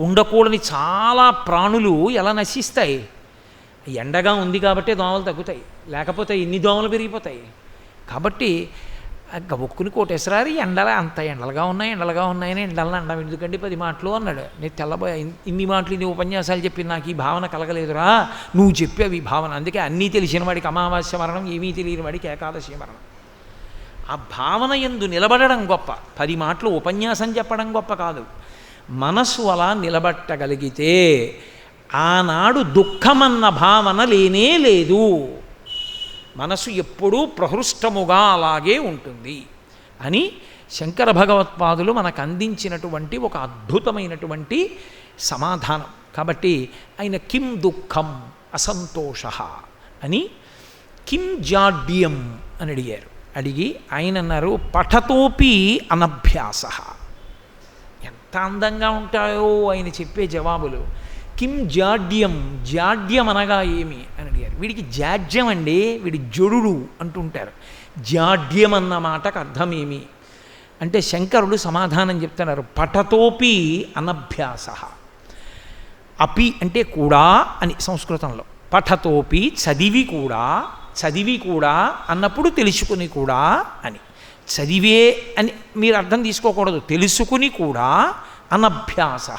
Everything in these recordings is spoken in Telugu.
ఉండకూడని చాలా ప్రాణులు ఎలా నశిస్తాయి? ఎండగా ఉంది కాబట్టి దోమలు తగ్గుతాయి, లేకపోతే ఇన్ని దోమలు పెరిగిపోతాయి. కాబట్టి గబుక్కుని కోటేశ్వరారు ఎండలా అంత ఎండలుగా ఉన్నాయని ఎండలను అండం ఎందుకంటే 10 మాటలు అన్నాడు. నేను తెల్లబోయా, ఇన్ని మాటలు ఇన్ని ఉపన్యాసాలు చెప్పి నాకు ఈ భావన కలగలేదురా, నువ్వు చెప్పావు ఈ భావన. అందుకే అన్నీ తెలిసిన వాడికి అమావాస్య మరణం, ఏమీ తెలియని వాడికి ఏకాదశి మరణం. ఆ భావన యందు నిలబడడం గొప్ప. 10 మాటలు ఉపన్యాసం చెప్పడం గొప్ప కాదు. మనసు అలా నిలబట్టగలిగితే ఆనాడు దుఃఖమన్న భావన లేనే లేదు. మనసు ఎప్పుడూ ప్రహృష్టముగా అలాగే ఉంటుంది అని శంకర భగవత్పాదులు మనకు అందించినటువంటి ఒక అద్భుతమైనటువంటి సమాధానం. కాబట్టి ఆయన కిం దుఃఖం అసంతోష అని కిం జాడ్యం అని అడిగారు. అడిగి ఆయన అన్నారు పఠతోపి అనభ్యాస. ఎంత అందంగా ఉంటాయో ఆయన చెప్పే జవాబులు. కిం జాడ్యం, జాడ్యం అనగా ఏమి అని అడిగారు. వీడికి జాడ్యం అండి, వీడి జడుడు అంటుంటారు. జాడ్యం అన్న మాటకు అర్థమేమి అంటే శంకరుడు సమాధానం చెప్తున్నారు. పఠతోపి అనభ్యాస. అపి అంటే కూడా అని సంస్కృతంలో. పఠతోపి చదివి కూడా అన్నప్పుడు తెలుసుకుని కూడా అని. చదివే అని మీరు అర్థం తీసుకోకూడదు, తెలుసుకుని కూడా అనభ్యాస.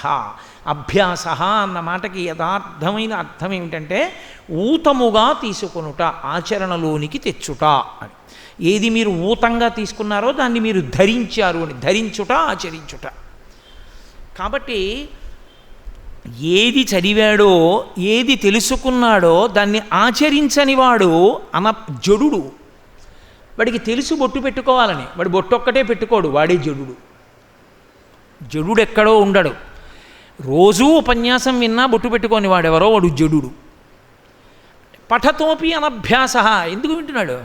అభ్యాస అన్న మాటకి యథార్థమైన అర్థం ఏమిటంటే ఊతముగా తీసుకొనుట, ఆచరణలోనికి తెచ్చుట అని. ఏది మీరు ఊతంగా తీసుకున్నారో దాన్ని మీరు ధరించారు అని. ధరించుట, ఆచరించుట. కాబట్టి ఏది చదివాడో ఏది తెలుసుకున్నాడో దాన్ని ఆచరించని వాడు జడుడు. వాడికి తెలుసు బొట్టు పెట్టుకోవాలని, వాడు బొట్టు ఒక్కటే పెట్టుకోడు, వాడే జడుడు. జడుడు ఎక్కడో ఉండడు. రోజూ ఉపన్యాసం విన్నా బొట్టు పెట్టుకొని వాడెవరో వాడు జడుడు. పఠతోపి అనభ్యాస. ఎందుకు వింటున్నాడు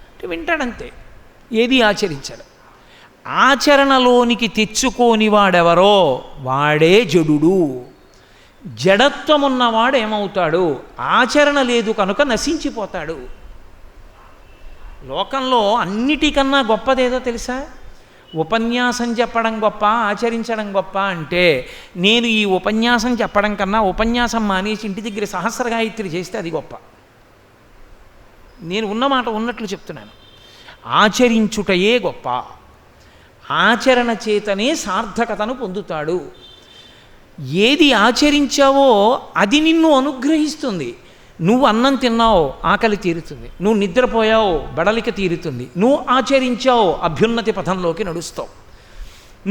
అంటే వింటాడంతే, ఏది ఆచరించాడు. ఆచరణలోనికి తెచ్చుకోని వాడెవరో వాడే జడుడు. జడత్వం ఉన్నవాడు ఏమవుతాడు? ఆచరణ లేదు కనుక నశించిపోతాడు. లోకంలో అన్నిటికన్నా గొప్పదేదో తెలుసా? ఉపన్యాసం చెప్పడం గొప్ప, ఆచరించడం గొప్ప అంటే నేను ఈ ఉపన్యాసం చెప్పడం కన్నా ఉపన్యాసం మానేసి ఇంటి దగ్గర సహస్ర గాయత్రి చేస్తే అది గొప్ప. నేను ఉన్నమాట ఉన్నట్లు చెప్తున్నాను. ఆచరించుటయే గొప్ప. ఆచరణ చేతనే సార్థకతను పొందుతాడు. ఏది ఆచరించావో అది నిన్ను అనుగ్రహిస్తుంది. నువ్వు అన్నం తిన్నావు, ఆకలి తీరుతుంది. నువ్వు నిద్రపోయావు, బడలిక తీరుతుంది. నువ్వు ఆచరించావు, అభ్యున్నతి పథంలోకి నడుస్తావు.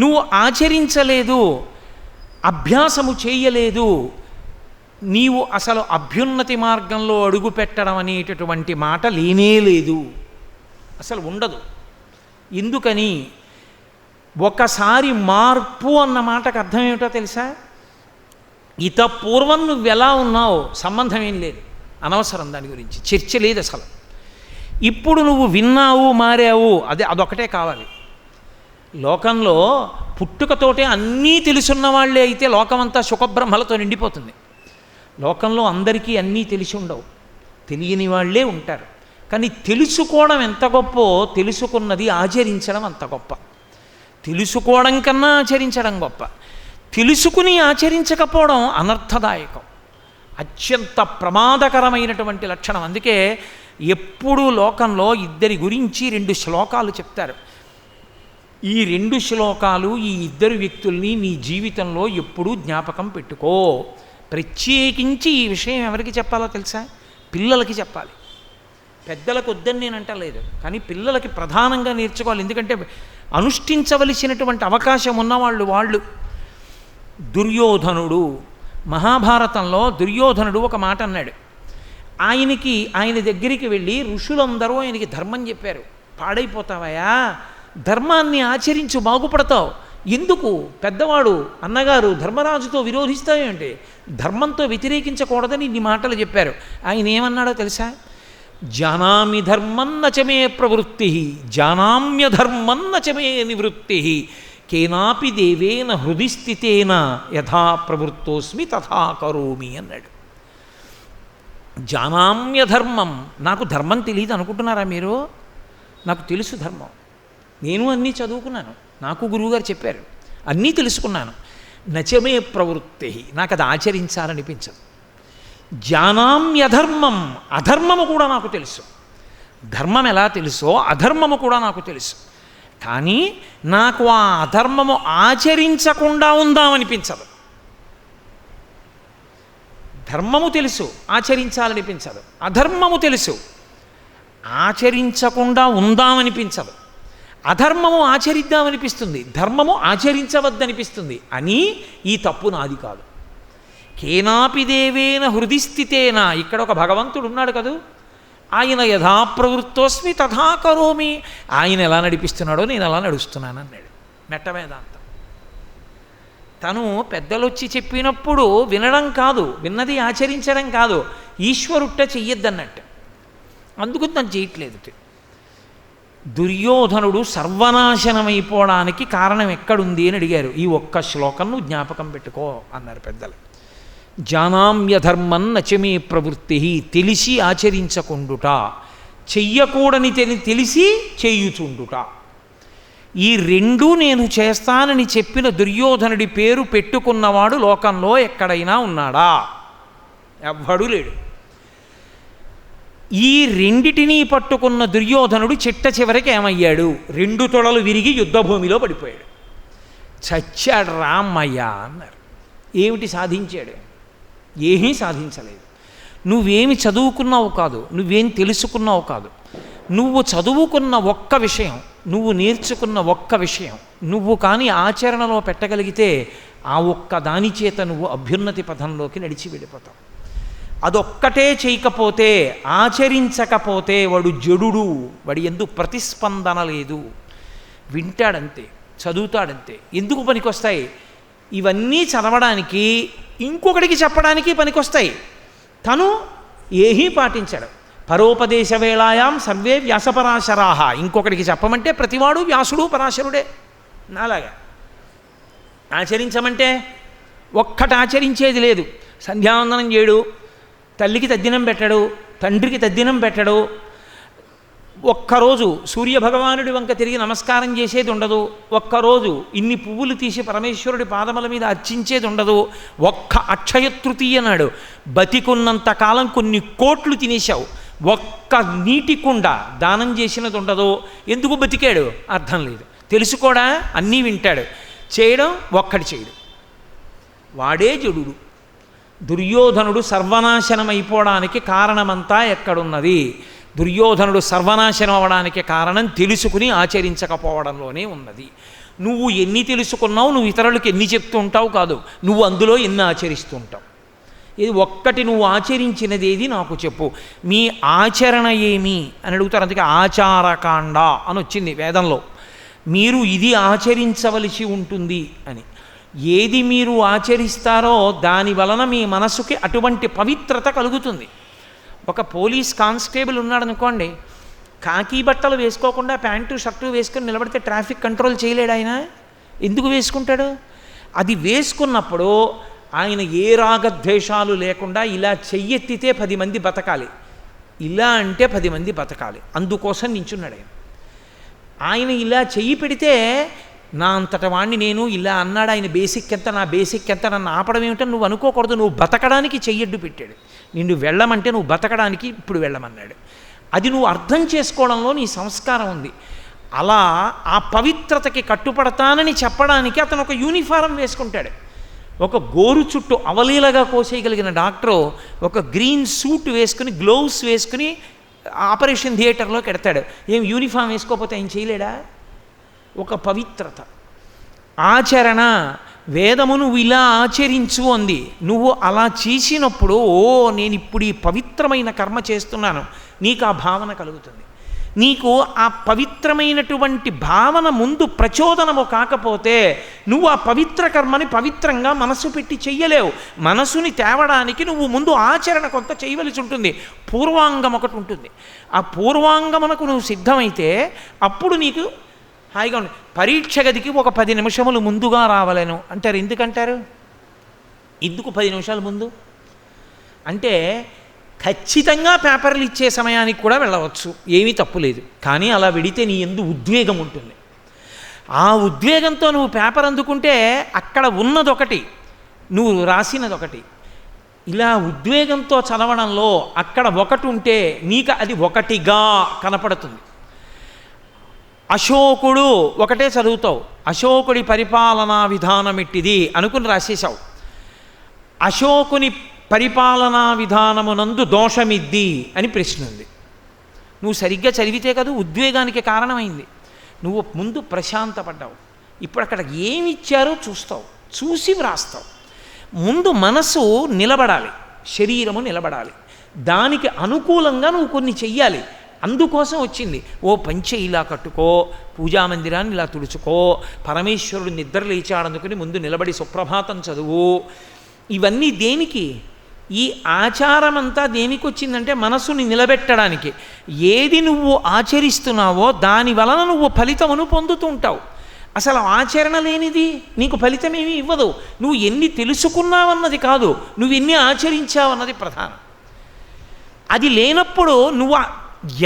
నువ్వు ఆచరించలేదు, అభ్యాసము చేయలేదు, నీవు అసలు అభ్యున్నతి మార్గంలో అడుగు పెట్టడం అనేటటువంటి మాట లేనే లేదు, అసలు ఉండదు. ఎందుకని? ఒకసారి మార్పు అన్న మాటకు అర్థం ఏమిటో తెలుసా? ఇత పూర్వం నువ్వు ఎలా ఉన్నావు సంబంధం ఏం లేదు, అనవసరం, దాని గురించి చర్చ లేదు అసలు. ఇప్పుడు నువ్వు విన్నావు, మారావు, అదొకటే కావాలి. లోకంలో పుట్టుకతోటే అన్నీ తెలుసున్న వాళ్ళే అయితే లోకమంతా సుఖబ్రహ్మలతో నిండిపోతుంది. లోకంలో అందరికీ అన్నీ తెలిసి ఉండవు, తెలియని వాళ్ళే ఉంటారు. కానీ తెలుసుకోవడం ఎంత గొప్పో తెలుసుకున్నది ఆచరించడం అంత గొప్ప. తెలుసుకోవడం కన్నా ఆచరించడం గొప్ప. తెలుసుకుని ఆచరించకపోవడం అనర్థదాయకం, అత్యంత ప్రమాదకరమైనటువంటి లక్షణం. అందుకే ఎప్పుడూ లోకంలో ఇద్దరి గురించి 2 శ్లోకాలు చెప్తారు. ఈ 2 శ్లోకాలు ఈ ఇద్దరు వ్యక్తుల్ని నీ జీవితంలో ఎప్పుడూ జ్ఞాపకం పెట్టుకో. ప్రత్యేకించి ఈ విషయం ఎవరికి చెప్పాలో తెలుసా? పిల్లలకి చెప్పాలి. పెద్దలకు వద్దని నేను అంటలేదు, కానీ పిల్లలకి ప్రధానంగా నేర్చుకోవాలి. ఎందుకంటే అనుష్ఠించవలసినటువంటి అవకాశం ఉన్నవాళ్ళు వాళ్ళు. దుర్యోధనుడు, మహాభారతంలో దుర్యోధనుడు ఒక మాట అన్నాడు. ఆయన దగ్గరికి వెళ్ళి ఋషులందరూ ఆయనకి ధర్మం చెప్పారు. పాడైపోతావయా, ధర్మాన్ని ఆచరించు, బాగుపడతావు. ఎందుకు పెద్దవాడు అన్నగారు ధర్మరాజుతో విరోధిస్తావేంటి? ధర్మంతో వ్యతిరేకించకూడదని ఇన్ని మాటలు చెప్పారు. ఆయన ఏమన్నాడో తెలుసా? జానామి ధర్మన్న చమే ప్రవృత్తి, జానామ్య ధర్మన్న చమే నివృత్తి, కేనాపి దేవేన హృది స్థితేన యథా ప్రవృత్తోస్మి తథా కరోమి అన్నాడు. జానామ్య ధర్మం, నాకు ధర్మం తెలియదు అనుకుంటున్నారా మీరు? నాకు తెలుసు ధర్మం. నేను అన్నీ చదువుకున్నాను, నాకు గురువుగారు చెప్పారు, అన్నీ తెలుసుకున్నాను. నచమే ప్రవృత్తి, నాకు అది ఆచరించాలనిపించదు. జానామ్యధర్మం, అధర్మము కూడా నాకు తెలుసు. ధర్మం ఎలా తెలుసో అధర్మము కూడా నాకు తెలుసు. కానీ నాకు ఆ అధర్మము ఆచరించకుండా ఉందామనిపించదు. ధర్మము తెలుసు, ఆచరించాలనిపించదు. అధర్మము తెలుసు, ఆచరించకుండా ఉందామనిపించదు. అధర్మము ఆచరిద్దామనిపిస్తుంది, ధర్మము ఆచరించవద్దనిపిస్తుంది. అని ఈ తప్పు నాది కాదు. కేనాపి దేవేన హృది స్థితేన, ఇక్కడ ఒక భగవంతుడు ఉన్నాడు కదూ, ఆయన యథాప్రవృత్తోస్మి తథా కరోమి, ఆయన ఎలా నడిపిస్తున్నాడో నేను అలా నడుస్తున్నాను అన్నాడు మెట్ట వేదాంతం. తను పెద్దలు వచ్చి చెప్పినప్పుడు వినడం కాదు, విన్నది ఆచరించడం కాదు, ఈశ్వరుట్ట చెయ్యొద్దన్నట్టు. అందుకు తను చేయట్లేదు. దుర్యోధనుడు సర్వనాశనమైపోవడానికి కారణం ఎక్కడుంది అని అడిగారు. ఈ ఒక్క శ్లోకం నువ్వు జ్ఞాపకం పెట్టుకో అన్నారు పెద్దలు. జానామ్యధర్మం నచమే ప్రవృత్తి, తెలిసి ఆచరించకుండుట, చెయ్యకూడని తెలిసి చేయుచుండుట. ఈ రెండూ నేను చేస్తానని చెప్పిన దుర్యోధనుడి పేరు పెట్టుకున్నవాడు లోకంలో ఎక్కడైనా ఉన్నాడా? ఎవ్వడూ లేడు. ఈ రెండిటినీ పట్టుకున్న దుర్యోధనుడు చిట్ట చివరికి ఏమయ్యాడు? 2 తొడలు విరిగి యుద్ధభూమిలో పడిపోయాడు. చచ్చాడు రామయ్య అన్నారు. ఏమిటి సాధించాడు? ఏమీ సాధించలేదు. నువ్వేమి చదువుకున్నావు కాదు, నువ్వేం తెలుసుకున్నావు కాదు. నువ్వు చదువుకున్న ఒక్క విషయం, నువ్వు నేర్చుకున్న ఒక్క విషయం నువ్వు కానీ ఆచరణలో పెట్టగలిగితే ఆ ఒక్క దాని చేత నువ్వు అభ్యున్నతి పథంలోకి నడిచి వెళ్ళిపోతావు. అదొక్కటే చేయకపోతే, ఆచరించకపోతే వాడు జడుడు, వాడి ఎందుకు ప్రతిస్పందన లేదు. వింటాడంతే, చదువుతాడంతే. ఎందుకు పనికొస్తాయి? ఇవన్నీ చదవడానికి, ఇంకొకటికి చెప్పడానికి పనికొస్తాయి. తను ఏమీ పాటించడు. పరోపదేశ వేళాయాం సర్వే వ్యాసపరాశరాహ, ఇంకొకటికి చెప్పమంటే ప్రతివాడు వ్యాసుడు పరాశరుడే. నాలాగా ఆచరించమంటే ఒక్కటి ఆచరించేది లేదు. సంధ్యావందనం చేయడు, తల్లికి తద్దినం పెట్టడు, తండ్రికి తద్దినం పెట్టడు, ఒక్కరోజు సూర్యభగవానుడి వంక తిరిగి నమస్కారం చేసేది ఉండదు, ఒక్కరోజు ఇన్ని పువ్వులు తీసి పరమేశ్వరుడి పాదముల మీద అర్చించేది ఉండదు, ఒక్క అక్షయ తృతీయ నాడు బతికున్నంత కాలం కొన్ని కోట్లు తినేశావు, ఒక్క నీటి కుండ దానం చేసినది ఉండదు. ఎందుకు బతికాడు? అర్థం లేదు. తెలుసుకోడా? అన్నీ వింటాడు, చేయడం ఒక్కటి చేయడు. వాడే జడుడు. దుర్యోధనుడు సర్వనాశనం అయిపోవడానికి కారణమంతా ఎక్కడున్నది? దుర్యోధనుడు సర్వనాశనం అవ్వడానికి కారణం తెలుసుకుని ఆచరించకపోవడంలోనే ఉన్నది. నువ్వు ఎన్ని తెలుసుకున్నావు, నువ్వు ఇతరులకు ఎన్ని చెప్తూ ఉంటావు కాదు, నువ్వు అందులో ఎన్ని ఆచరిస్తూ ఉంటావు. ఇది ఒక్కటి నువ్వు ఆచరించినది ఏది నాకు చెప్పు. మీ ఆచరణ ఏమి అని అడుగుతారు. అందుకే ఆచారకాండ అని వచ్చింది వేదంలో. మీరు ఇది ఆచరించవలసి ఉంటుంది అని. ఏది మీరు ఆచరిస్తారో దాని వలన మీ మనసుకి అటువంటి పవిత్రత కలుగుతుంది. ఒక పోలీస్ కానిస్టేబుల్ ఉన్నాడనుకోండి, కాకి బట్టలు వేసుకోకుండా ప్యాంటు షర్టు వేసుకొని నిలబడితే ట్రాఫిక్ కంట్రోల్ చేయలేడు ఆయన. ఎందుకు వేసుకుంటాడు? అది వేసుకున్నప్పుడు ఆయన ఏ రాగద్వేషాలు లేకుండా ఇలా చెయ్యెత్తితే 10 మంది బతకాలి, ఇలా అంటే 10 మంది బతకాలి, అందుకోసం నించున్నాడు ఆయన. ఆయన ఇలా చెయ్యి పెడితే నా అంతట వాణ్ణి నేను ఇలా అన్నాడు, ఆయన బేసిక్ ఎంత, నా బేసిక్ ఎంత, నన్ను ఆపడం ఏమిటని నువ్వు అనుకోకూడదు. నువ్వు బతకడానికి చెయ్యడ్డు పెట్టాడు. నిన్ను వెళ్ళమంటే నువ్వు బతకడానికి ఇప్పుడు వెళ్ళమన్నాడు. అది నువ్వు అర్థం చేసుకోవడంలో నీ సంస్కారం ఉంది. అలా ఆ పవిత్రతకి కట్టుపడతానని చెప్పడానికి అతను ఒక యూనిఫారం వేసుకుంటాడు. ఒక గోరు చుట్టూ అవలీలగా కోసేయగలిగిన డాక్టరు ఒక గ్రీన్ సూట్ వేసుకుని, గ్లోవ్స్ వేసుకుని ఆపరేషన్ థియేటర్లోకి ఎడతాడు. ఏం యూనిఫామ్ వేసుకోకపోతే ఆయన చేయలేడా? ఒక పవిత్రత, ఆచరణ. వేదము నువ్వు ఇలా ఆచరించు అంది. నువ్వు అలా చేసినప్పుడు నేను ఇప్పుడు ఈ పవిత్రమైన కర్మ చేస్తున్నాను, నీకు ఆ భావన కలుగుతుంది. నీకు ఆ పవిత్రమైనటువంటి భావన ముందు ప్రచోదనము కాకపోతే నువ్వు ఆ పవిత్ర కర్మని పవిత్రంగా మనసు పెట్టి చెయ్యలేవు. మనసుని తేవడానికి నువ్వు ముందు ఆచరణ కొంత చేయవలసి ఉంటుంది. పూర్వాంగం ఒకటి ఉంటుంది. ఆ పూర్వాంగమునకు నువ్వు సిద్ధమైతే అప్పుడు నీకు హాయిగా ఉంది. పరీక్ష గదికి ఒక 10 నిమిషములు ముందుగా రావాలను అంటారు. ఎందుకంటారు? ఎందుకు 10 నిమిషాల ముందు అంటే ఖచ్చితంగా పేపర్లు ఇచ్చే సమయానికి కూడా వెళ్ళవచ్చు, ఏమీ తప్పు లేదు. కానీ అలా వెడితే నీ యందు ఉద్వేగం ఉంటుంది. ఆ ఉద్వేగంతో నువ్వు పేపర్ అందుకుంటే అక్కడ ఉన్నదొకటి, నువ్వు రాసినదొకటి. ఇలా ఉద్వేగంతో చదవడంలో అక్కడ ఒకటి ఉంటే నీకు అది ఒకటిగా కనపడుతుంది. అశోకుడు ఒకటే చదువుతావు, అశోకుడి పరిపాలనా విధానం ఇట్టిది అనుకుని రాసేసావు. అశోకుని పరిపాలనా విధానమునందు దోషమిద్ది అని ప్రశ్న ఉంది. నువ్వు సరిగ్గా చదివితే కదా ఉద్వేగానికి కారణమైంది. నువ్వు ముందు ప్రశాంతపడ్డావు, ఇప్పుడు అక్కడ ఏమి ఇచ్చారో చూస్తావు, చూసి వ్రాస్తావు. ముందు మనసు నిలబడాలి, శరీరము నిలబడాలి, దానికి అనుకూలంగా నువ్వు కొన్ని చెయ్యాలి. అందుకోసం వచ్చింది. ఓ పంచె ఇలా కట్టుకో, పూజామందిరాన్ని ఇలా తుడుచుకో, పరమేశ్వరుడు నిద్ర లేచాడనుకుని ముందు నిలబడి సుప్రభాతం చదువు. ఇవన్నీ దేనికి? ఈ ఆచారమంతా దేనికి వచ్చిందంటే మనసుని నిలబెట్టడానికి. ఏది నువ్వు ఆచరిస్తున్నావో దాని వలన నువ్వు ఫలితమును పొందుతూ ఉంటావు. అసలు ఆచరణ లేనిది నీకు ఫలితమేమీ ఇవ్వదు. నువ్వు ఎన్ని తెలుసుకున్నావన్నది కాదు, నువ్వు ఎన్ని ఆచరించావన్నది ప్రధానం. అది లేనప్పుడు నువ్వు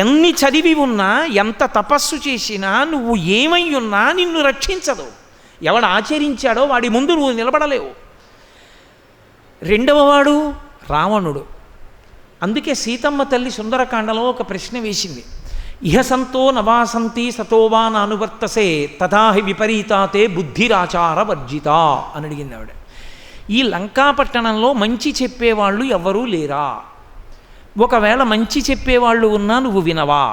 ఎన్ని చదివి ఉన్నా, ఎంత తపస్సు చేసినా, నువ్వు ఏమై ఉన్నా నిన్ను రక్షించదు. ఎవడు ఆచరించాడో వాడి ముందు నువ్వు నిలబడలేవు. రెండవవాడు రావణుడు. అందుకే సీతమ్మ తల్లి సుందరకాండలో ఒక ప్రశ్న వేసింది. ఇహ సంతో నవాసంతి సతోవా నానువర్తసే తథాహి విపరీతాతే బుద్ధిరాచార వర్జిత అని అడిగింది ఆవిడ. ఈ లంకాపట్టణంలో మంచి చెప్పేవాళ్ళు ఎవ్వరూ లేరా? ఒకవేళ మంచి చెప్పేవాళ్ళు ఉన్నా నువ్వు వినవా?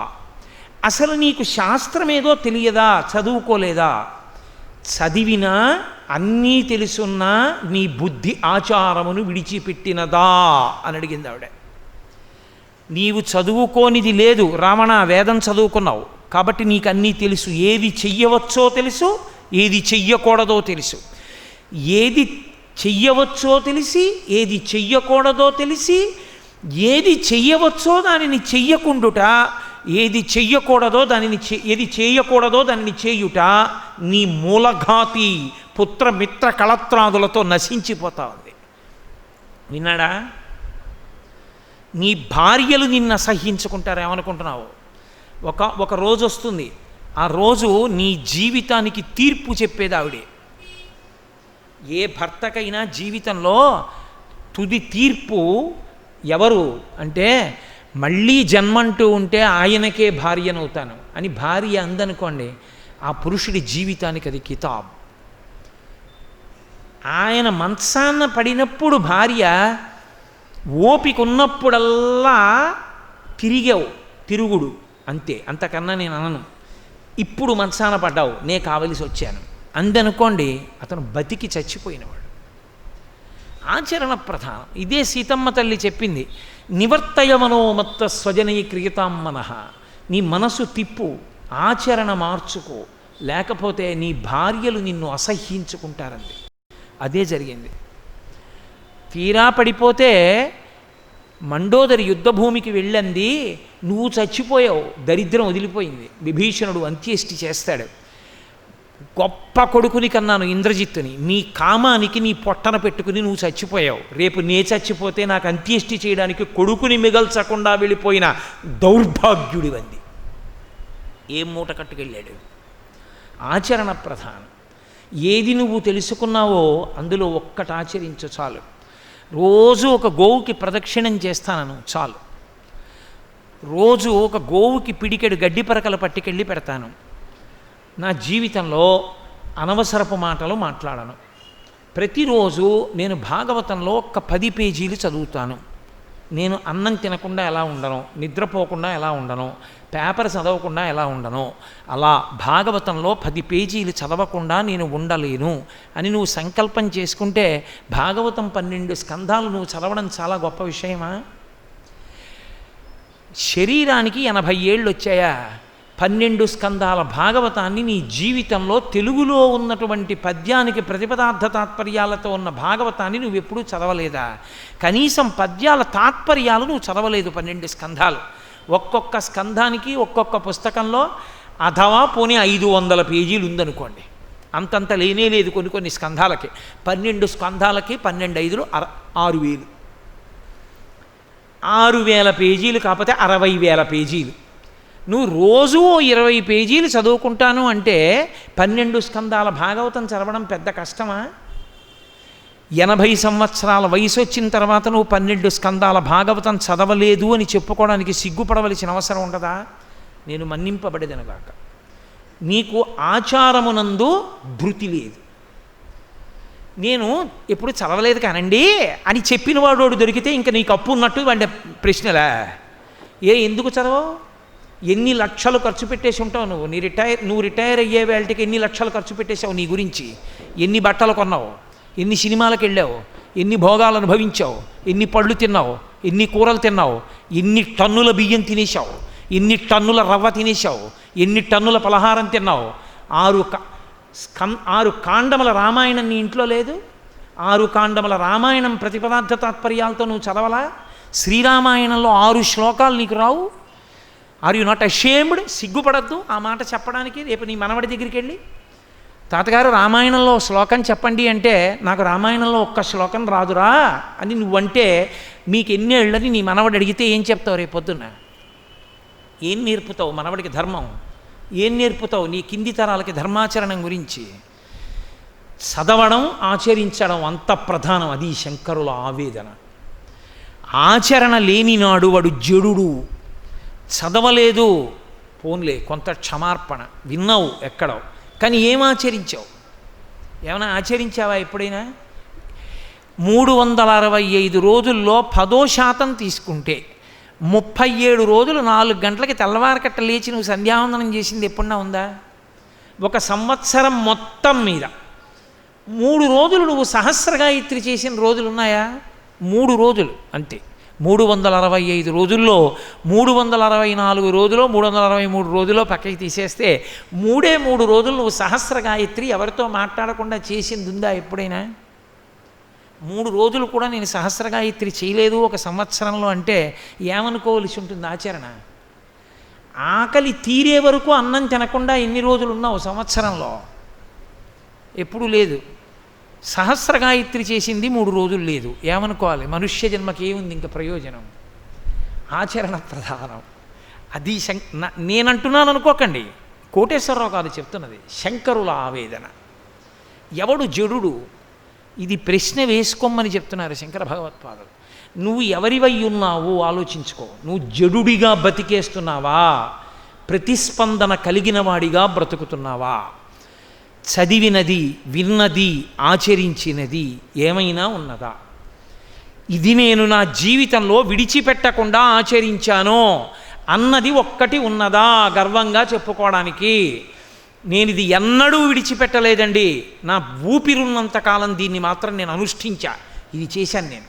అసలు నీకు శాస్త్రమేదో తెలియదా? చదువుకోలేదా? చదివినా అన్నీ తెలుసున్నా నీ బుద్ధి ఆచారమును విడిచిపెట్టినదా అని అడిగింది ఆవిడ. నీవు చదువుకోనిది లేదు రావణ, వేదం చదువుకున్నావు కాబట్టి నీకు అన్నీ తెలుసు. ఏది చెయ్యవచ్చో తెలుసు, ఏది చెయ్యకూడదో తెలుసు. ఏది చెయ్యవచ్చో తెలిసి, ఏది చెయ్యకూడదో తెలిసి, ఏది చెయ్యవచ్చో దానిని చెయ్యకుండుట, ఏది చెయ్యకూడదో ఏది చేయకూడదో దానిని చేయుట నీ మూలఘాతి పుత్రమిత్ర కళత్రాదులతో నశించిపోతా ఉంది. విన్నాడా? నీ భార్యలు నిన్ను అసహ్యించుకుంటారు. ఏమనుకుంటున్నావు? ఒక రోజు వస్తుంది, ఆ రోజు నీ జీవితానికి తీర్పు చెప్పేది ఆవిడే. ఏ భర్తకైనా జీవితంలో తుది తీర్పు ఎవరు అంటే, మళ్ళీ జన్మంటూ ఉంటే ఆయనకే భార్యనవుతాను అని భార్య అందనుకోండి, ఆ పురుషుడి జీవితానికి అది కితాబ్. ఆయన మంచాన్న పడినప్పుడు భార్య ఓపిక ఉన్నప్పుడల్లా తిరుగుడు అంతే, అంతకన్నా నేను అనను. ఇప్పుడు మంచాన పడ్డావు, నే కావలసి వచ్చాను అందనుకోండి, అతను బతికి చచ్చిపోయినవాడు. ఆచరణ ప్రధానం. ఇదే సీతమ్మ తల్లి చెప్పింది. నివర్తయ మనోమత్త స్వజనై క్రియతాం మనః. నీ మనసు తిప్పు, ఆచరణ మార్చుకో, లేకపోతే నీ భార్యలు నిన్ను అసహ్యించుకుంటారండి. అదే జరిగింది. తీరా పడిపోతే మండోదరి యుద్ధభూమికి వెళ్ళంది, నువ్వు చచ్చిపోయావు, దరిద్రం వదిలిపోయింది. విభీషణుడు అంత్యేష్టి చేస్తాడు. గొప్ప కొడుకుని కన్నాను ఇంద్రజిత్తుని, నీ కామానికి నీ పొట్టన పెట్టుకుని నువ్వు చచ్చిపోయావు. రేపు నే చచ్చిపోతే నాకు అంత్యేష్టి చేయడానికి కొడుకుని మిగల్చకుండా వెళ్ళిపోయిన దౌర్భాగ్యుడివంది. ఏం మూట కట్టుకెళ్ళాడు? ఆచరణ ప్రధానం. ఏది నువ్వు తెలుసుకున్నావో అందులో ఒక్కటి ఆచరించు చాలు. రోజు ఒక గోవుకి ప్రదక్షిణం చేస్తాను చాలు. రోజు ఒక గోవుకి పిడికెడు గడ్డి పరకలు పట్టుకెళ్ళి పెడతాను. నా జీవితంలో అనవసరపు మాటలు మాట్లాడను. ప్రతిరోజు నేను భాగవతంలో ఒక 10 పేజీలు చదువుతాను. నేను అన్నం తినకుండా ఎలా ఉండను, నిద్రపోకుండా ఎలా ఉండను, పేపర్ చదవకుండా ఎలా ఉండను, అలా భాగవతంలో 10 పేజీలు చదవకుండా నేను ఉండలేను అని నువ్వు సంకల్పం చేసుకుంటే భాగవతం 12 స్కంధాలు నువ్వు చదవడం చాలా గొప్ప విషయమా? శరీరానికి 80 ఏళ్ళు వచ్చాయా? 12 స్కంధాల భాగవతాన్ని నీ జీవితంలో తెలుగులో ఉన్నటువంటి పద్యానికి ప్రతిపదార్థ తాత్పర్యాలతో ఉన్న భాగవతాన్ని నువ్వు ఎప్పుడూ చదవలేదా? కనీసం పద్యాల తాత్పర్యాలు నువ్వు చదవలేదు. 12 స్కంధాలు, ఒక్కొక్క స్కంధానికి ఒక్కొక్క పుస్తకంలో అథవా పోనీ 500 పేజీలు ఉందనుకోండి. అంతంత లేనే లేదు కొన్ని స్కంధాలకి. 12 స్కంధాలకి 12 5 6000. 6000 పేజీలు కాకపోతే 60,000 పేజీలు. నువ్వు రోజు 20 పేజీలు చదువుకుంటాను అంటే 12 స్కందాల భాగవతం చదవడం పెద్ద కష్టమా? 80 సంవత్సరాల వయసు వచ్చిన తర్వాత నువ్వు 12 స్కందాల భాగవతం చదవలేదు అని చెప్పుకోవడానికి సిగ్గుపడవలసిన అవసరం ఉండదా? నేను మన్నింపబడేదనగాక. నీకు ఆచారమునందు ధృతి లేదు. నేను ఎప్పుడు చదవలేదు కానండి అని చెప్పిన వాడు దొరికితే ఇంకా నీకు అప్పు ఉన్నట్టు వాడి ప్రశ్నలా? ఎందుకు చదవవు? ఎన్ని లక్షలు ఖర్చు పెట్టేసి ఉంటావు నువ్వు రిటైర్ అయ్యే వేళకి ఎన్ని లక్షలు ఖర్చు పెట్టేశావు నీ గురించి? ఎన్ని బట్టలు కొన్నావు? ఎన్ని సినిమాలకు వెళ్ళావు? ఎన్ని భోగాలు అనుభవించావు? ఎన్ని పళ్ళు తిన్నావు? ఎన్ని కూరలు తిన్నావు? ఎన్ని టన్నుల బియ్యం తినేశావు? ఎన్ని టన్నుల రవ్వ తినేశావు? ఎన్ని టన్నుల పలహారం తిన్నావు? 6 కాండముల రామాయణం నీ ఇంట్లో లేదు? 6 కాండముల రామాయణం ప్రతిపదార్థ తాత్పర్యాలతో నువ్వు చదవలా? శ్రీరామాయణంలో 6 శ్లోకాలు నీకు రావు? Are you not ashamed? సిగ్గుపడద్దు ఆ మాట చెప్పడానికి? రేపు నీ మనవడి దగ్గరికి వెళ్ళి, తాతగారు రామాయణంలో శ్లోకం చెప్పండి అంటే, నాకు రామాయణంలో ఒక్క శ్లోకం రాదురా అని నువ్వంటే, మీకు ఎన్ని ఏళ్ళని నీ మనవడి అడిగితే ఏం చెప్తావు? రేపు పొద్దున్న ఏం నేర్పుతావు మనవడికి? ధర్మం ఏం నేర్పుతావు నీ కింది తరాలకి? ధర్మాచరణం గురించి. చదవడం ఆచరించడం అంత ప్రధానం. అది శంకరుల ఆవేదన. ఆచరణ లేనినాడు వాడు జడుడు. చదవలేదు పోన్లే, కొంత క్షమార్పణ, విన్నావు ఎక్కడో, కానీ ఏం ఆచరించావు? ఏమైనా ఆచరించావా ఎప్పుడైనా? 365 రోజుల్లో 10% తీసుకుంటే 37 రోజులు 4 గంటలకి తెల్లవారకట్ట లేచి నువ్వు సంధ్యావందనం చేసింది ఎప్పుడన్నా ఉందా? ఒక సంవత్సరం మొత్తం మీద 3 రోజులు నువ్వు సహస్రగాయత్రి చేసిన రోజులు ఉన్నాయా? 3 రోజులు అంతే. 365 రోజుల్లో 364 రోజులో 363 రోజుల్లో పక్కకి తీసేస్తే 3 రోజులు నువ్వు సహస్రగాయత్రి ఎవరితో మాట్లాడకుండా చేసింది ఉందా ఎప్పుడైనా? 3 రోజులు కూడా నేను సహస్రగాయత్రి చేయలేదు ఒక సంవత్సరంలో అంటే ఏమనుకోవలసి ఉంటుంది ఆచరణ? ఆకలి తీరే వరకు అన్నం తినకుండా ఎన్ని రోజులు ఉన్నావు సంవత్సరంలో? ఎప్పుడూ లేదు. సహస్రగాయత్రి చేసింది 3 రోజులు లేదు. ఏమనుకోవాలి? మనుష్య జన్మకి ఏముంది ఇంకా ప్రయోజనం? ఆచరణ ప్రధానం. అది నేనంటున్నాను అనుకోకండి, కోటేశ్వరరావు కాదు చెప్తున్నది, శంకరుల ఆవేదన. ఎవడు జడుడు? ఇది ప్రశ్న వేసుకోమని చెప్తున్నారు శంకర భగవత్పాదులు. నువ్వు ఎవరివై ఉన్నావు ఆలోచించుకో. నువ్వు జడుడిగా బతికేస్తున్నావా? ప్రతిస్పందన కలిగిన వాడిగా బ్రతుకుతున్నావా? చదివినది, విన్నది, ఆచరించినది ఏమైనా ఉన్నదా? ఇది నేను నా జీవితంలో విడిచిపెట్టకుండా ఆచరించాను అన్నది ఒక్కటి ఉన్నదా గర్వంగా చెప్పుకోవడానికి? నేను ఇది ఎన్నడూ విడిచిపెట్టలేదండి, నా ఊపిరున్నంతకాలం దీన్ని మాత్రం నేను అనుష్ఠించా, ఇది చేశాను నేను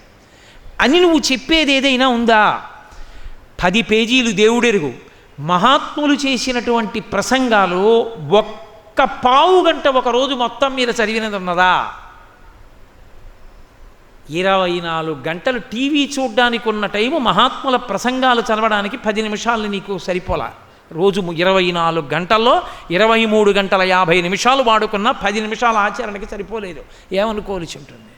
అని నువ్వు చెప్పేది ఏదైనా ఉందా? 10 పేజీలు దేవుడెరుగు మహాత్ములు చేసినటువంటి ప్రసంగాలు ఒక్క పావు గంట ఒకరోజు మొత్తం మీద చదివినది ఉన్నదా? 24 గంటలు టీవీ చూడ్డానికి ఉన్న టైము మహాత్ముల ప్రసంగాలు చదవడానికి 10 నిమిషాలు నీకు సరిపోలా. రోజు 24 గంటల్లో 23 గంటల 50 నిమిషాలు వాడుకున్న 10 నిమిషాల ఆచరణకి సరిపోలేదు. ఏమనుకోవాల్సి ఉంటుంది?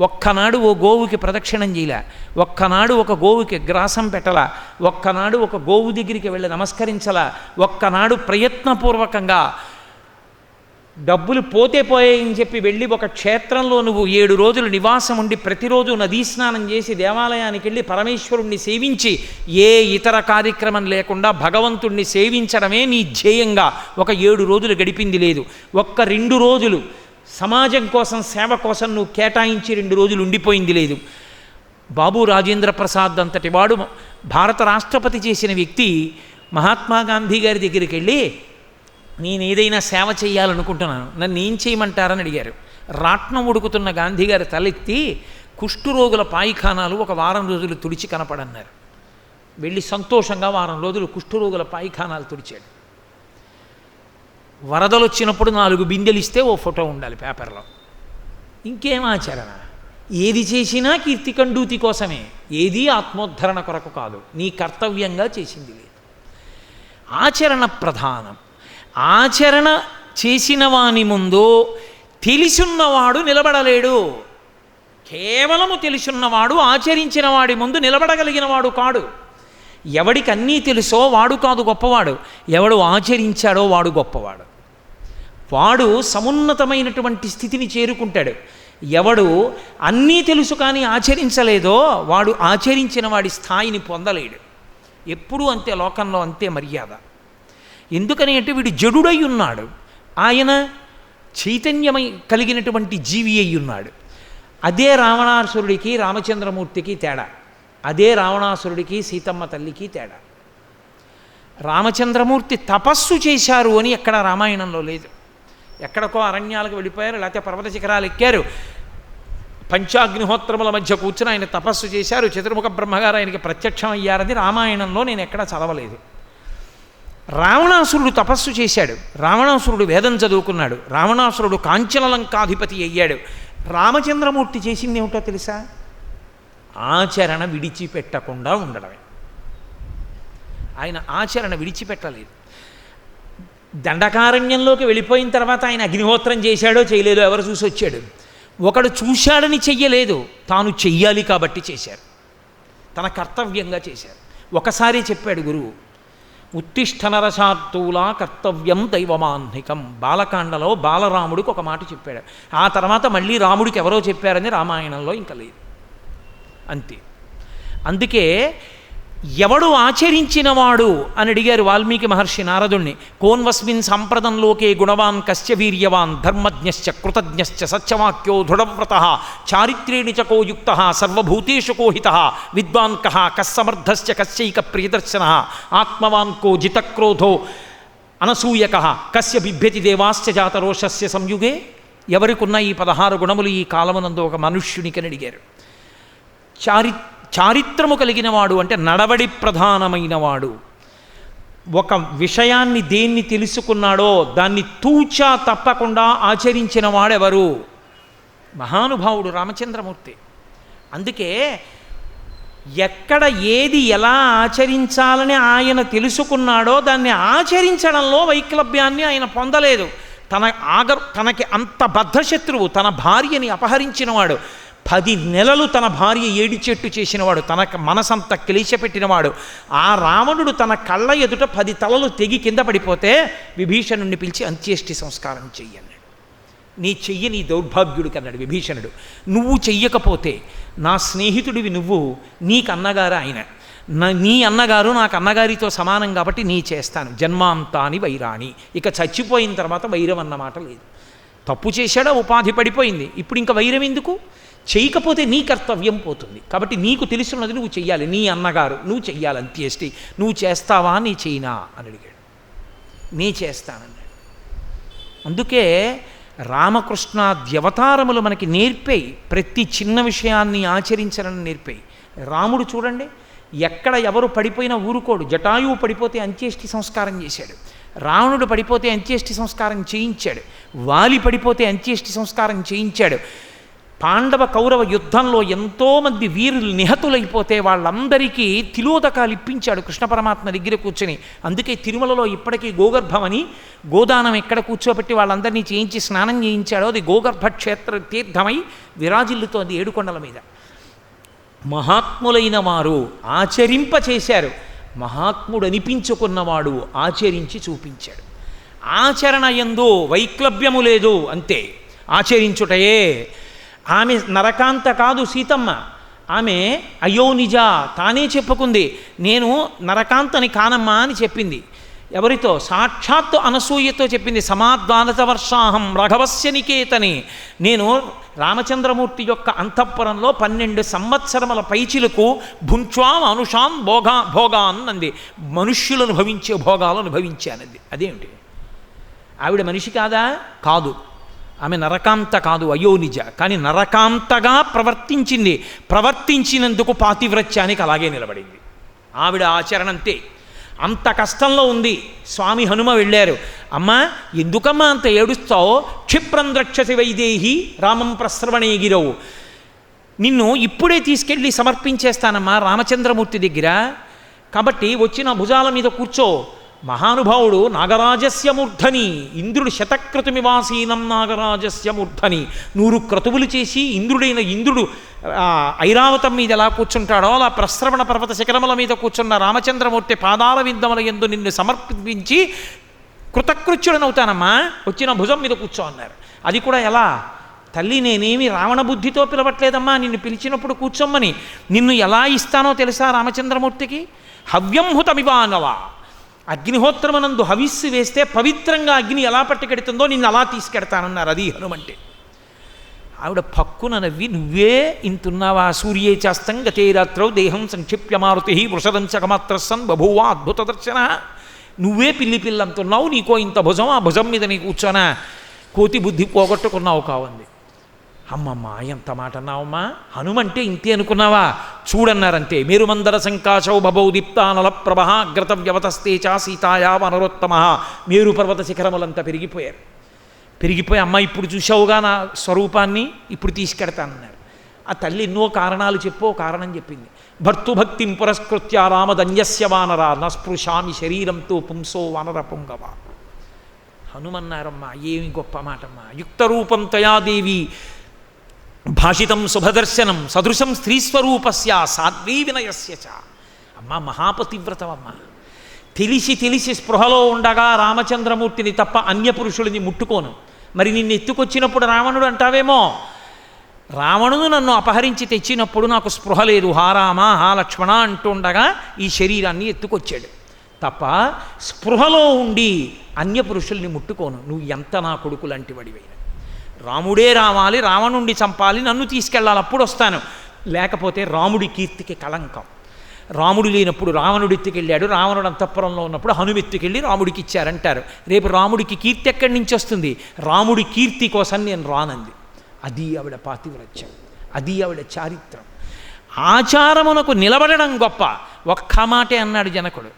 ఒక్కనాడు ఓ గోవుకి ప్రదక్షిణం చేయలే, ఒక్కనాడు ఒక గోవుకి గ్రాసం పెట్టలా, ఒక్కనాడు ఒక గోవు దగ్గరికి వెళ్ళి నమస్కరించలా, ఒక్కనాడు ప్రయత్నపూర్వకంగా డబ్బులు పోతే పోయాయని చెప్పి వెళ్ళి ఒక క్షేత్రంలో నువ్వు 7 రోజులు నివాసం ఉండి ప్రతిరోజు నదీ స్నానం చేసి దేవాలయానికి వెళ్ళి పరమేశ్వరుణ్ణి సేవించి ఏ ఇతర కార్యక్రమం లేకుండా భగవంతుణ్ణి సేవించడమే నీ ధ్యేయంగా ఒక 7 రోజులు గడిపింది లేదు. ఒక్క 2 రోజులు సమాజం కోసం సేవ కోసం నువ్వు కేటాయించి 2 రోజులు ఉండిపోయింది లేదు. బాబు రాజేంద్ర ప్రసాద్ అంతటి వాడు భారత రాష్ట్రపతి చేసిన వ్యక్తి మహాత్మా గాంధీ గారి దగ్గరికి వెళ్ళి, నేను ఏదైనా సేవ చేయాలనుకుంటున్నాను, నన్ను ఏం చేయమంటారని అడిగారు. రాట్నం ఉడుకుతున్న గాంధీ గారి తలెత్తి కుష్ఠరోగుల పాయిఖానాలు ఒక వారం రోజులు తుడిచి కనపడన్నారు. వెళ్ళి సంతోషంగా వారం రోజులు కుష్ఠరోగుల పాయిఖానాలు తుడిచాడు. వరదలు వచ్చినప్పుడు 4 బిందెలు ఇస్తే ఓ ఫోటో ఉండాలి పేపర్లో. ఇంకేం ఆచరణ? ఏది చేసినా కీర్తికండూతి కోసమే, ఏది ఆత్మోద్ధరణ కొరకు కాదు. నీ కర్తవ్యంగా చేసింది లేదు. ఆచరణ ప్రధానం. ఆచరణ చేసిన వాని ముందు తెలిసున్నవాడు నిలబడలేడు. కేవలము తెలుసున్నవాడు ఆచరించిన వాడి ముందు నిలబడగలిగిన వాడు కాడు. ఎవడికి అన్నీ తెలుసో వాడు కాదు గొప్పవాడు, ఎవడు ఆచరించాడో వాడు గొప్పవాడు. వాడు సమున్నతమైనటువంటి స్థితిని చేరుకుంటాడు. ఎవడు అన్నీ తెలుసు కానీ ఆచరించలేదో వాడు ఆచరించిన వాడి స్థాయిని పొందలేడు. ఎప్పుడూ అంతే, లోకంలో అంతే మర్యాద. ఎందుకని అంటే వీడు జడుడై ఉన్నాడు, ఆయన చైతన్యమై కలిగినటువంటి జీవి అయి ఉన్నాడు. అదే రావణాసురుడికి రామచంద్రమూర్తికి తేడా, అదే రావణాసురుడికి సీతమ్మ తల్లికి తేడా. రామచంద్రమూర్తి తపస్సు చేశారు అని ఎక్కడ రామాయణంలో లేదు. ఎక్కడికో అరణ్యాలకు వెళ్ళిపోయారు, లేకపోతే పర్వత శిఖరాలు ఎక్కారు, పంచాగ్నిహోత్రముల మధ్య కూర్చుని ఆయన తపస్సు చేశారు, చతుర్ముఖ బ్రహ్మగారు ఆయనకి ప్రత్యక్షం అయ్యారని రామాయణంలో నేను ఎక్కడా చదవలేదు. రావణాసురుడు తపస్సు చేశాడు, రావణాసురుడు వేదం చదువుకున్నాడు, రావణాసురుడు కాంచనలంకాధిపతి అయ్యాడు. రామచంద్రమూర్తి చేసింది ఏమిటో తెలుసా? ఆచరణ విడిచిపెట్టకుండా ఉండడమే. ఆయన ఆచరణ విడిచిపెట్టలేదు. దండకారణ్యంలోకి వెళ్ళిపోయిన తర్వాత ఆయన అగ్నిహోత్రం చేశాడో చేయలేదో ఎవరు చూసి వచ్చాడు? ఒకడు చూశాడని చెయ్యలేదు, తాను చెయ్యాలి కాబట్టి చేశారు, తన కర్తవ్యంగా చేశారు. ఒకసారి చెప్పాడు గురువు, ఉత్తిష్ఠనరసార్థూలా కర్తవ్యం దైవమాహ్నికం. బాలకాండలో బాలరాముడికి ఒక మాట చెప్పాడు. ఆ తర్వాత మళ్ళీ రాముడికి ఎవరో చెప్పారని రామాయణంలో ఇంకా లేదు. అంతే. అందుకే ఎవడు ఆచరించినవాడు అని అడిగారు వాల్మీకి మహర్షి నారదుణ్ణి. కోన్వస్మిన్ సంప్రదంలోకే గుణవాన్ కశ్చ వీర్యవాన్ ధర్మజ్ఞశ్చ కృతజ్ఞశ్చ సత్యవాక్యో దృఢవ్రతః చారిత్రేణి చ కోయుక్తః సర్వభూతేషు కోహితః విద్వాన్ కః కస్సమర్థశ్చ కస్యైక ప్రియదర్శనః ఆత్మవాన్ కో జితక్రోధో అనసూయకః కస్య బిభ్యతి దేవాశ్చ జాతరోషస్య సంయుగే. ఎవరికున్న ఈ 16 గుణములు ఈ కాలమునందు ఒక మనుష్యునికని అడిగారు. చారిత్రము కలిగిన వాడు అంటే నడవడి ప్రధానమైనవాడు. ఒక విషయాన్ని దేన్ని తెలుసుకున్నాడో దాన్ని తూచా తప్పకుండా ఆచరించిన వాడెవరు? మహానుభావుడు రామచంద్రమూర్తి. అందుకే ఎక్కడ ఏది ఎలా ఆచరించాలని ఆయన తెలుసుకున్నాడో దాన్ని ఆచరించడంలో వైక్లభ్యాన్ని ఆయన పొందలేదు. తనకి అంత బద్ధశత్రువు, తన భార్యని అపహరించినవాడు, 10 నెలలు తన భార్య ఏడిచెట్టు చేసినవాడు, తన మనసంతా క్లేశపెట్టినవాడు, ఆ రావణుడు తన కళ్ళ ఎదుట 10 తలలు తెగి కింద పడిపోతే విభీషణుడిని పిలిచి అంత్యేష్టి సంస్కారం చెయ్యన్నాడు. నీ చెయ్యి నీ దౌర్భాగ్యుడికి అన్నాడు విభీషణుడు. నువ్వు చెయ్యకపోతే నా స్నేహితుడివి నువ్వు, నీకన్నగారు ఆయన, నీ అన్నగారు నాకు అన్నగారితో సమానం కాబట్టి నీ చేస్తాను. జన్మాంతాని వైరాణి. ఇక చచ్చిపోయిన తర్వాత వైరం అన్నమాట లేదు. తప్పు చేశాడా, ఉపాధి పడిపోయింది, ఇప్పుడు ఇంకా వైరం ఎందుకు? చేయకపోతే నీ కర్తవ్యం పోతుంది. కాబట్టి నీకు తెలుసున్నది నువ్వు చెయ్యాలి, నీ అన్నగారు నువ్వు చెయ్యాలి అంత్యేష్టి. నువ్వు చేస్తావా, నీ చేయనా అని అడిగాడు. నీ చేస్తానన్నాడు. అందుకే రామకృష్ణాద్యవతారములు మనకి నేర్పేయి, ప్రతి చిన్న విషయాన్ని ఆచరించాలని నేర్పేయి. రాముడు చూడండి, ఎక్కడ ఎవరు పడిపోయినా ఊరుకోడు. జటాయువు పడిపోతే అంత్యేష్టి సంస్కారం చేశాడు, రావణుడు పడిపోతే అంత్యేష్టి సంస్కారం చేయించాడు, వాలి పడిపోతే అంత్యేష్టి సంస్కారం చేయించాడు. పాండవ కౌరవ యుద్ధంలో ఎంతోమంది వీరులు నిహతులైపోతే వాళ్ళందరికీ తిలోదకాలు ఇప్పించాడు కృష్ణ పరమాత్మ దగ్గర కూర్చొని. అందుకే తిరుమలలో ఇప్పటికీ గోగర్భమని గోదానం ఎక్కడ కూర్చోబెట్టి వాళ్ళందరినీ చేయించి స్నానం చేయించాడో అది గోగర్భ క్షేత్ర తీర్థమై విరాజిల్లుతోంది ఏడుకొండల మీద. మహాత్ములైన వారు ఆచరింపచేశారు, మహాత్ముడు అనిపించుకున్నవాడు ఆచరించి చూపించాడు. ఆచరణ యందు వైక్లభ్యము లేదు, అంతే, ఆచరించుటయే. ఆమె నరకాంత కాదు సీతమ్మ, ఆమె అయోనిజ, తానే చెప్పుకుంది నేను నరకాంతని కానమ్మా అని చెప్పింది. ఎవరితో? సాక్షాత్తు అనసూయతో చెప్పింది. సమాద్వానత వర్షాహం రఘవస్య నికేతని, నేను రామచంద్రమూర్తి యొక్క అంతఃపురంలో 12 సంవత్సరముల పైచిలకు భుంచ్వాం అనుషాన్ భోగాన్ అంది. మనుష్యులు అనుభవించే భోగాలు అనుభవించానంది. అదేమిటి? ఆవిడ మనిషి కాదా? కాదు. ఆమె నరకాంత కాదు, అయోనిజ. కానీ నరకాంతగా ప్రవర్తించింది. ప్రవర్తించినందుకు పాతివ్రత్యానికి అలాగే నిలబడింది. ఆవిడ ఆచరణ అంతే. అంత కష్టంలో ఉంది. స్వామి హనుమ వెళ్ళారు. అమ్మా ఎందుకమ్మా అంత ఏడుస్తావు? క్షిప్రం ద్రక్షసి వైదేహి రామం ప్రస్రవణే గిరవు. నిన్ను ఇప్పుడే తీసుకెళ్ళి సమర్పించేస్తానమ్మా రామచంద్రమూర్తి దగ్గర. కాబట్టి వచ్చి నా భుజాల మీద కూర్చో, మహానుభావుడు నాగరాజస్య మూర్ధని, ఇంద్రుడు శతక్రతుమివాసీనం నాగరాజస్య మూర్ధని, 100 క్రతువులు చేసి ఇంద్రుడు ఐరావతం మీద ఎలా కూర్చుంటాడో అలా ప్రస్రవణ పర్వత శిఖరముల మీద కూర్చున్న రామచంద్రమూర్తి పాదాల విందముల యందు నిన్ను సమర్పించి కృతకృత్యుడనవుతానమ్మా, వచ్చిన భుజం మీద కూర్చో అన్నారు. అది కూడా ఎలా? తల్లి నేనేమి రావణ బుద్ధితో పిలవట్లేదమ్మా, నిన్ను పిలిచినప్పుడు కూర్చోమ్మని. నిన్ను ఎలా ఇస్తానో తెలుసా రామచంద్రమూర్తికి? హవ్యంహుతమివానవా, అగ్నిహోత్రమనందు హవిస్సు వేస్తే పవిత్రంగా అగ్ని ఎలా పట్టుకెడుతుందో నిన్ను అలా తీసుకెడతానన్నారు. అది హనుమంటే. ఆవిడ పక్కున నవ్వి, నువ్వే ఇంతున్నావా? సూర్యే చాస్తం గతే రాత్రౌ దేహం సంక్షిప్య మారుతి వృషదంచకమాత్రసన్ బభూవా అద్భుత దర్శన. నువ్వే పిల్లంతున్నావు, నీకో ఇంత భుజం, ఆ భుజం మీద నీ కూర్చోనా? కోతి బుద్ధి పోగొట్టుకున్నావు కావంది. అమ్మమ్మ ఎంత మాట అన్నావమ్మా, హనుమంటే ఇంతే అనుకున్నావా? చూడన్నారంతే. మేరుమందర సంకాశౌ బభౌ దీప్తానల ప్రభ గ్రత వ్యవతస్తే చా సీతాయా వనరోత్తమ. మేరు పర్వత శిఖరములంతా పెరిగిపోయి అమ్మ ఇప్పుడు చూసావుగా నా స్వరూపాన్ని, ఇప్పుడు తీసుకెడతానన్నారు. ఆ తల్లి ఎన్నో కారణాలు చెప్పో కారణం చెప్పింది. భర్తుభక్తిం పురస్కృత్య రామదన్యస్య వానర నస్పృశామి శరీరంతో పుంసో వానర పుంగవ. హనుమన్నారమ్మా, ఏమి గొప్ప మాటమ్మా. యుక్తరూపం తయాదేవి భాషితం శుభదర్శనం సదృశం స్త్రీస్వరూపస్య సాధ్వీ వినయస్య చ. అమ్మ మహాపతివ్రతమమ్మ. తెలిసి స్పృహలో ఉండగా రామచంద్రమూర్తిని తప్ప అన్యపురుషుడిని ముట్టుకోను. మరి నిన్ను ఎత్తుకొచ్చినప్పుడు రావణుడు అంటావేమో, రావణుడు నన్ను అపహరించి తెచ్చినప్పుడు నాకు స్పృహ లేదు, హారామ హా లక్ష్మణ అంటుండగా ఈ శరీరాన్ని ఎత్తుకొచ్చాడు తప్ప స్పృహలో ఉండి అన్యపురుషుల్ని ముట్టుకోను. నువ్వు ఎంత నా కొడుకు లాంటి వాడివైనా. రాముడే రావాలి, రావణుణ్ణి చంపాలి, నన్ను తీసుకెళ్ళాలి, అప్పుడు వస్తాను. లేకపోతే రాముడి కీర్తికి కళంకం. రాముడు లేనప్పుడు రావణుడు ఎత్తుకెళ్ళాడు, రావణుడు అంతఃపురంలో ఉన్నప్పుడు హనుమెత్తుకెళ్ళి రాముడికి ఇచ్చారంటారు. రేపు రాముడికి కీర్తి ఎక్కడి నుంచి వస్తుంది? రాముడి కీర్తి కోసం నేను రానంది. అది ఆవిడ పాతివ్రత్యం, అది ఆవిడ చారిత్రం. ఆచారమునకు నిలబడడం గొప్ప. ఒక్క మాటే అన్నాడు జనకుడు,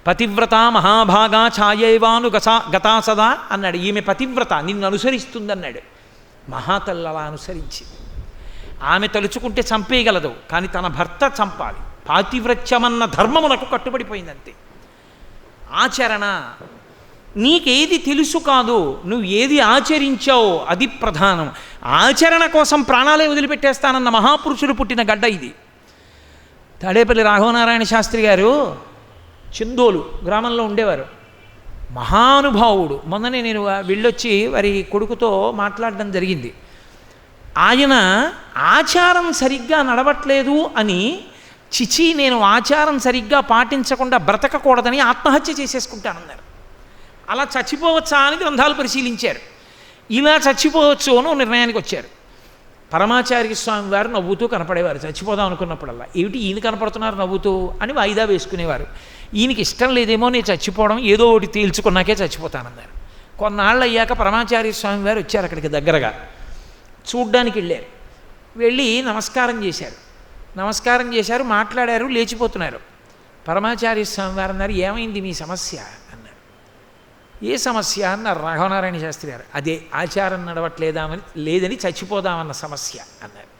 పతివ్రత మహాభాగా ఛాయేవాను గతా సదా అన్నాడు. ఈమె పతివ్రత, నిన్ను అనుసరిస్తుందన్నాడు. మహాతల్లి అలా అనుసరించింది. ఆమె తలుచుకుంటే చంపేయగలదు, కానీ తన భర్త చంపాలి. పాతివ్రత్యమన్న ధర్మమునకు కట్టుబడిపోయిందంతే. ఆచరణ, నీకేది తెలుసు కాదు, నువ్వు ఏది ఆచరించావో అది ప్రధానం. ఆచరణ కోసం ప్రాణాలే వదిలిపెట్టేస్తానన్న మహాపురుషుడు పుట్టిన గడ్డ ఇది. తాడేపల్లి రాఘవనారాయణ శాస్త్రి గారు చందోలు గ్రామంలో ఉండేవారు. మహానుభావుడు. మొన్ననే నేను వెళ్ళొచ్చి వారి కొడుకుతో మాట్లాడడం జరిగింది. ఆయన ఆచారం సరిగ్గా నడవట్లేదు అని, చిచి నేను ఆచారం సరిగ్గా పాటించకుండా బ్రతకకూడదని ఆత్మహత్య చేసేసుకుంటానన్నారు. అలా చచ్చిపోవచ్చా అని గ్రంథాలు పరిశీలించారు. ఇలా చచ్చిపోవచ్చు అని నిర్ణయానికి వచ్చారు. పరమాచార్య స్వామి వారు నవ్వుతూ కనపడేవారు చచ్చిపోదాం అనుకున్నప్పుడల్లా. ఏమిటి ఈయన కనపడుతున్నారు నవ్వుతూ అని వాయిదా వేసుకునేవారు. ఈయనకి ఇష్టం లేదేమో నేను చచ్చిపోవడం, ఏదో ఒకటి తేల్చుకున్నాకే చచ్చిపోతానన్నారు. కొన్నాళ్ళు అయ్యాక పరమాచార్య స్వామి వారు వచ్చారు అక్కడికి దగ్గరగా. చూడ్డానికి వెళ్ళారు. వెళ్ళి నమస్కారం చేశారు, మాట్లాడారు, లేచిపోతున్నారు. పరమాచార్య స్వామి వారు అన్నారు, ఏమైంది మీ సమస్య అన్నారు. ఏ సమస్య అన్నారు రాఘవనారాయణ శాస్త్రి గారు. అదే ఆచారం లేదని చచ్చిపోదామన్న సమస్య అన్నారు.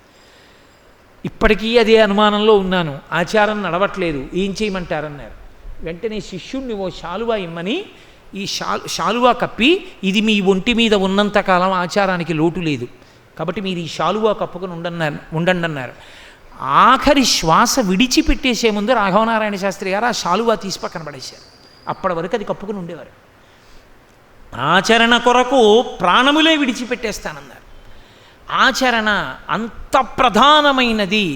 ఇప్పటికీ అదే అనుమానంలో ఉన్నాను, ఆచారం నడవట్లేదు, ఏం చేయమంటారన్నారు. వెంటనే శిష్యుణ్ణి ఓ శాలువా ఇమ్మని ఈ శాలువా కప్పి, ఇది మీ ఒంటి మీద ఉన్నంతకాలం ఆచారానికి లోటు లేదు, కాబట్టి మీరు ఈ శాలువా కప్పుకొని ఉండండి అన్నారు. ఆఖరి శ్వాస విడిచిపెట్టేసే ముందు రాఘవనారాయణ శాస్త్రి గారు ఆ శాలువా తీసి పక్కన పడేశారు. అప్పటి వరకు అది కప్పుకొని ఉండేవారు. ఆచరణ కొరకు ప్రాణములే విడిచిపెట్టేస్తానన్నారు. ఆచరణ అంత ప్రధానమైనది.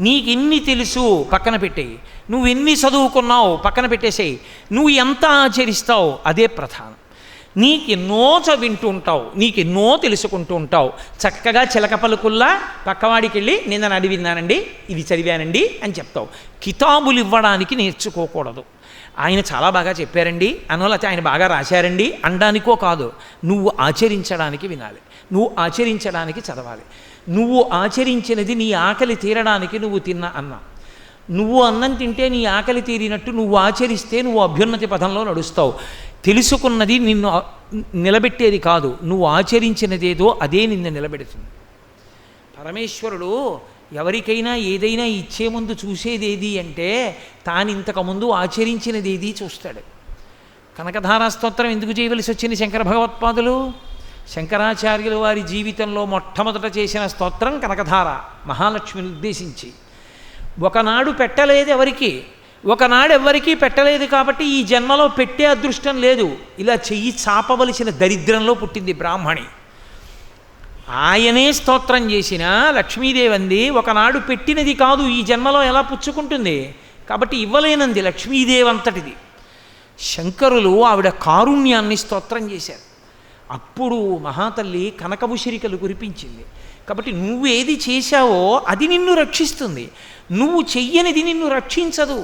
నీకెన్ని తెలుసు పక్కన పెట్టేయి, నువ్వెన్ని చదువుకున్నావు పక్కన పెట్టేసేయి, నువ్వు ఎంత ఆచరిస్తావు అదే ప్రధానం. నీకెన్నో వింటూ ఉంటావు, నీకెన్నో తెలుసుకుంటూ ఉంటావు. చక్కగా చిలక పలుకుల్లా పక్కవాడికి వెళ్ళి నిన్న అడిగినానండి, ఇది చదివానండి అని చెప్తావు. కితాబులు ఇవ్వడానికి నేర్చుకోకూడదు. ఆయన చాలా బాగా చెప్పారండి అనోలైతే ఆయన బాగా రాశారండి అనడానికో కాదు, నువ్వు ఆచరించడానికి వినాలి, నువ్వు ఆచరించడానికి చదవాలి. నువ్వు ఆచరించినది నీ ఆకలి తీరడానికి నువ్వు తిన్న అన్నం. నువ్వు అన్నం తింటే నీ ఆకలి తీరినట్టు నువ్వు ఆచరిస్తే నువ్వు అభ్యున్నతి పథంలో నడుస్తావు. తెలుసుకున్నది నిన్ను నిలబెట్టేది కాదు, నువ్వు ఆచరించినదేదో అదే నిన్ను నిలబెడుతుంది. పరమేశ్వరుడు ఎవరికైనా ఏదైనా ఇచ్చే ముందు చూసేది ఏది అంటే తాను ఇంతకుముందు ఆచరించినది ఏది చూస్తాడు. కనకధారా స్తోత్రం ఎందుకు చేయవలసి వచ్చింది శంకర భగవత్పాదులు? శంకరాచార్యులు వారి జీవితంలో మొట్టమొదట చేసిన స్తోత్రం కనకధార, మహాలక్ష్మిని ఉద్దేశించి. ఒకనాడు పెట్టలేదు ఎవరికి, ఒకనాడు ఎవ్వరికీ పెట్టలేదు కాబట్టి ఈ జన్మలో పెట్టే అదృష్టం లేదు. ఇలా చెయ్యి చాపవలసిన దరిద్రంలో పుట్టింది బ్రాహ్మణి. ఆయనే స్తోత్రం చేసిన లక్ష్మీదేవి అంది, ఒకనాడు పెట్టినది కాదు ఈ జన్మలో ఎలా పుచ్చుకుంటుంది, కాబట్టి ఇవ్వలేనంది లక్ష్మీదేవి అంతటిది. శంకరులు ఆవిడ కారుణ్యాన్ని స్తోత్రం చేశారు. అప్పుడు మహాతల్లి కనకభుషరికలు కురిపించింది. కాబట్టి నువ్వేది చేశావో అది నిన్ను రక్షిస్తుంది, నువ్వు చెయ్యనిది నిన్ను రక్షించదు.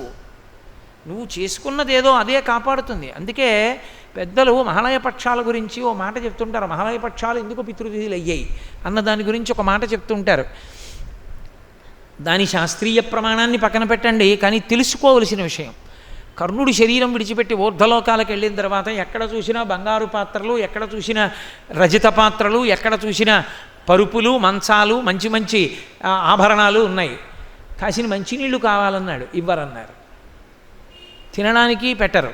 నువ్వు చేసుకున్నదేదో అదే కాపాడుతుంది. అందుకే పెద్దలు మహాలయ పక్షాల గురించి ఓ మాట చెప్తుంటారు. మహాలయ పక్షాలు ఎందుకు పితృతిథులు అయ్యాయి అన్న దాని గురించి ఒక మాట చెప్తుంటారు. దాని శాస్త్రీయ ప్రమాణాన్ని పక్కన పెట్టండి, కానీ తెలుసుకోవలసిన విషయం. కర్ణుడి శరీరం విడిచిపెట్టి ఊర్ధ్వలోకాలకు వెళ్ళిన తర్వాత ఎక్కడ చూసినా బంగారు పాత్రలు, ఎక్కడ చూసినా రజత పాత్రలు, ఎక్కడ చూసినా పరుపులు, మంచాలు, మంచి మంచి ఆభరణాలు ఉన్నాయి. కాసిన మంచినీళ్ళు కావాలన్నాడు, ఇవ్వరన్నారు. తినడానికి పెట్టరు.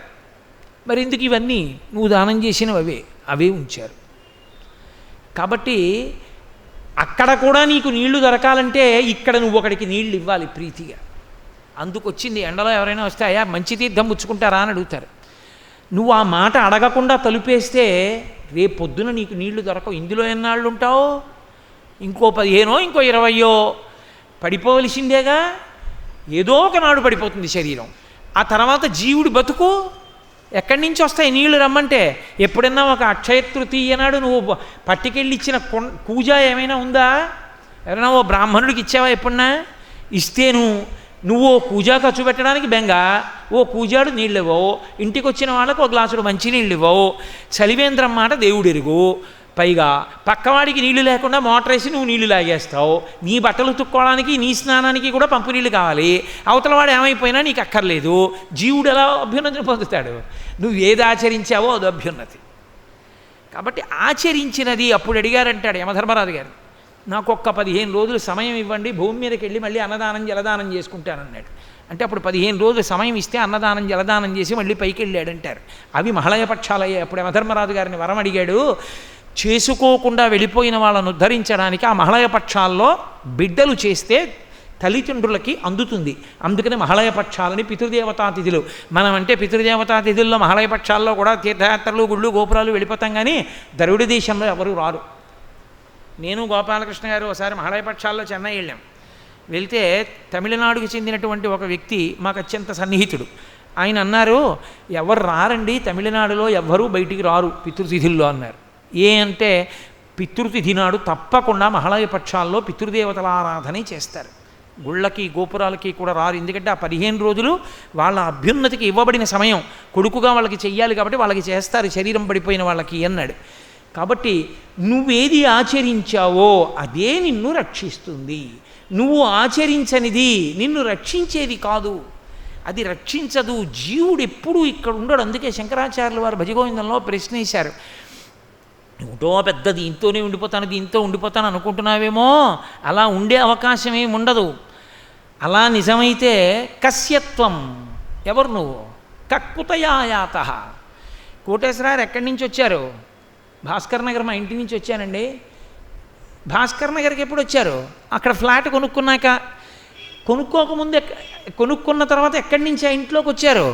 మరి ఎందుకు ఇవన్నీ? నువ్వు దానం చేసినవి అవే ఉంచారు. కాబట్టి అక్కడ కూడా నీకు నీళ్లు దొరకాలంటే ఇక్కడ నువ్వు ఒకడికి నీళ్లు ఇవ్వాలి ప్రీతిగా. అందుకొచ్చింది. ఎండలో ఎవరైనా వస్తే అయ్యా మంచి తీర్థం పుచ్చుకుంటారా అని అడుగుతారు. నువ్వు ఆ మాట అడగకుండా తలుపేస్తే రేపు పొద్దున నీకు నీళ్లు దొరకవు. ఇందులో ఎన్నాళ్ళు ఉంటావు? ఇంకో 15 ఇంకో 20 పడిపోవలసిందేగా. ఏదో ఒకనాడు పడిపోతుంది శరీరం. ఆ తర్వాత జీవుడు బతుకు ఎక్కడి నుంచి వస్తాయి నీళ్లు రమ్మంటే? ఎప్పుడన్నా ఒక అక్షయ తృతీయ నాడు నువ్వు పట్టుకెళ్ళి ఇచ్చిన కూజ ఏమైనా ఉందా? ఎవరైనా ఓ బ్రాహ్మణుడికి ఇచ్చావా ఎప్పుడన్నా? ఇస్తేను నువ్వు ఓ కూజ ఖర్చు పెట్టడానికి బెంగ, ఓ కూజాడు నీళ్ళు ఇవ్వవు, ఇంటికి వచ్చిన వాళ్ళకు ఒక గ్లాసుడు మంచినీళ్ళు ఇవ్వవు, చలివేంద్రం మాట దేవుడు ఎరుగు. పైగా పక్కవాడికి నీళ్లు లేకుండా మోటార్ వేసి నువ్వు నీళ్లు లాగేస్తావు. నీ బట్టలు తుక్కోవడానికి, నీ స్నానానికి కూడా పంపు నీళ్ళు కావాలి. అవతల వాడు ఏమైపోయినా నీకు అక్కర్లేదు. జీవుడు ఎలా అభ్యున్నతిని పొందుతాడు? నువ్వు ఏది ఆచరించావో అది అభ్యున్నతి. కాబట్టి ఆచరించినది. అప్పుడు అడిగారంటాడు యమధర్మరాజు గారు, నాకు ఒక్క 15 రోజులు సమయం ఇవ్వండి, భూమి మీదకి వెళ్ళి మళ్ళీ అన్నదానం జలదానం చేసుకుంటానన్నాడు. అంటే అప్పుడు 15 రోజులు సమయం ఇస్తే అన్నదానం జలదానం చేసి మళ్ళీ పైకి వెళ్ళాడంటారు. అవి మహాలయ పక్షాలయ్యాయి. అప్పుడు యమధర్మరాజు గారిని వరం అడిగాడు, చేసుకోకుండా వెళ్ళిపోయిన వాళ్ళను ఉద్ధరించడానికి ఆ మహాలయ పక్షాల్లో బిడ్డలు చేస్తే తల్లిదండ్రులకి అందుతుంది. అందుకని మహాలయ పక్షాలని పితృదేవతాతిథులు. మనం అంటే పితృదేవతాతిథుల్లో మహాలయ పక్షాల్లో కూడా తీర్థయాత్రలు, గుళ్ళు, గోపురాలు వెళ్ళిపోతాం, కానీ ద్రవిడ దేశంలో ఎవరు రారు. నేను గోపాలకృష్ణ గారు ఒకసారి మహాలయ పక్షాల్లో చెన్నై వెళ్ళాం. వెళ్తే తమిళనాడుకి చెందినటువంటి ఒక వ్యక్తి మాకు అత్యంత సన్నిహితుడు. ఆయన అన్నారు, ఎవరు రారండి తమిళనాడులో, ఎవ్వరూ బయటికి రారు పితృతిథుల్లో అన్నారు. అంటే పితృతిథి నాడు తప్పకుండా మహాలయ పక్షాల్లో పితృదేవతల ఆరాధన చేస్తారు. గుళ్ళకి గోపురాలకి కూడా రారు. ఎందుకంటే ఆ 15 రోజులు వాళ్ళ అభ్యున్నతికి ఇవ్వబడిన సమయం. కొడుకుగా వాళ్ళకి చెయ్యాలి కాబట్టి వాళ్ళకి చేస్తారు, శరీరం పడిపోయిన వాళ్ళకి అన్నాడు. కాబట్టి నువ్వేది ఆచరించావో అదే నిన్ను రక్షిస్తుంది. నువ్వు ఆచరించనిది నిన్ను రక్షించేది కాదు, అది రక్షించదు. జీవుడు ఎప్పుడూ ఇక్కడ ఉండడు. అందుకే శంకరాచార్యుల వారు భజగోవిందంలో ప్రశ్న వేశారు, నువ్వుటో పెద్ద దీంతోనే ఉండిపోతాను, దీంతో ఉండిపోతాను అనుకుంటున్నావేమో, అలా ఉండే అవకాశం ఏమి ఉండదు. అలా నిజమైతే కస్యత్వం, ఎవరు నువ్వు? కక్కుతయాయాత. కోటేశ్వరారు ఎక్కడి నుంచి వచ్చారు? భాస్కర్ నగర్ మా ఇంటి నుంచి వచ్చానండి. భాస్కర్ నగర్కి ఎప్పుడు వచ్చారు? అక్కడ ఫ్లాట్ కొనుక్కున్నాక, కొనుక్కోకముందు కొనుక్కున్న తర్వాత ఎక్కడి నుంచి ఆ ఇంట్లోకి వచ్చారు?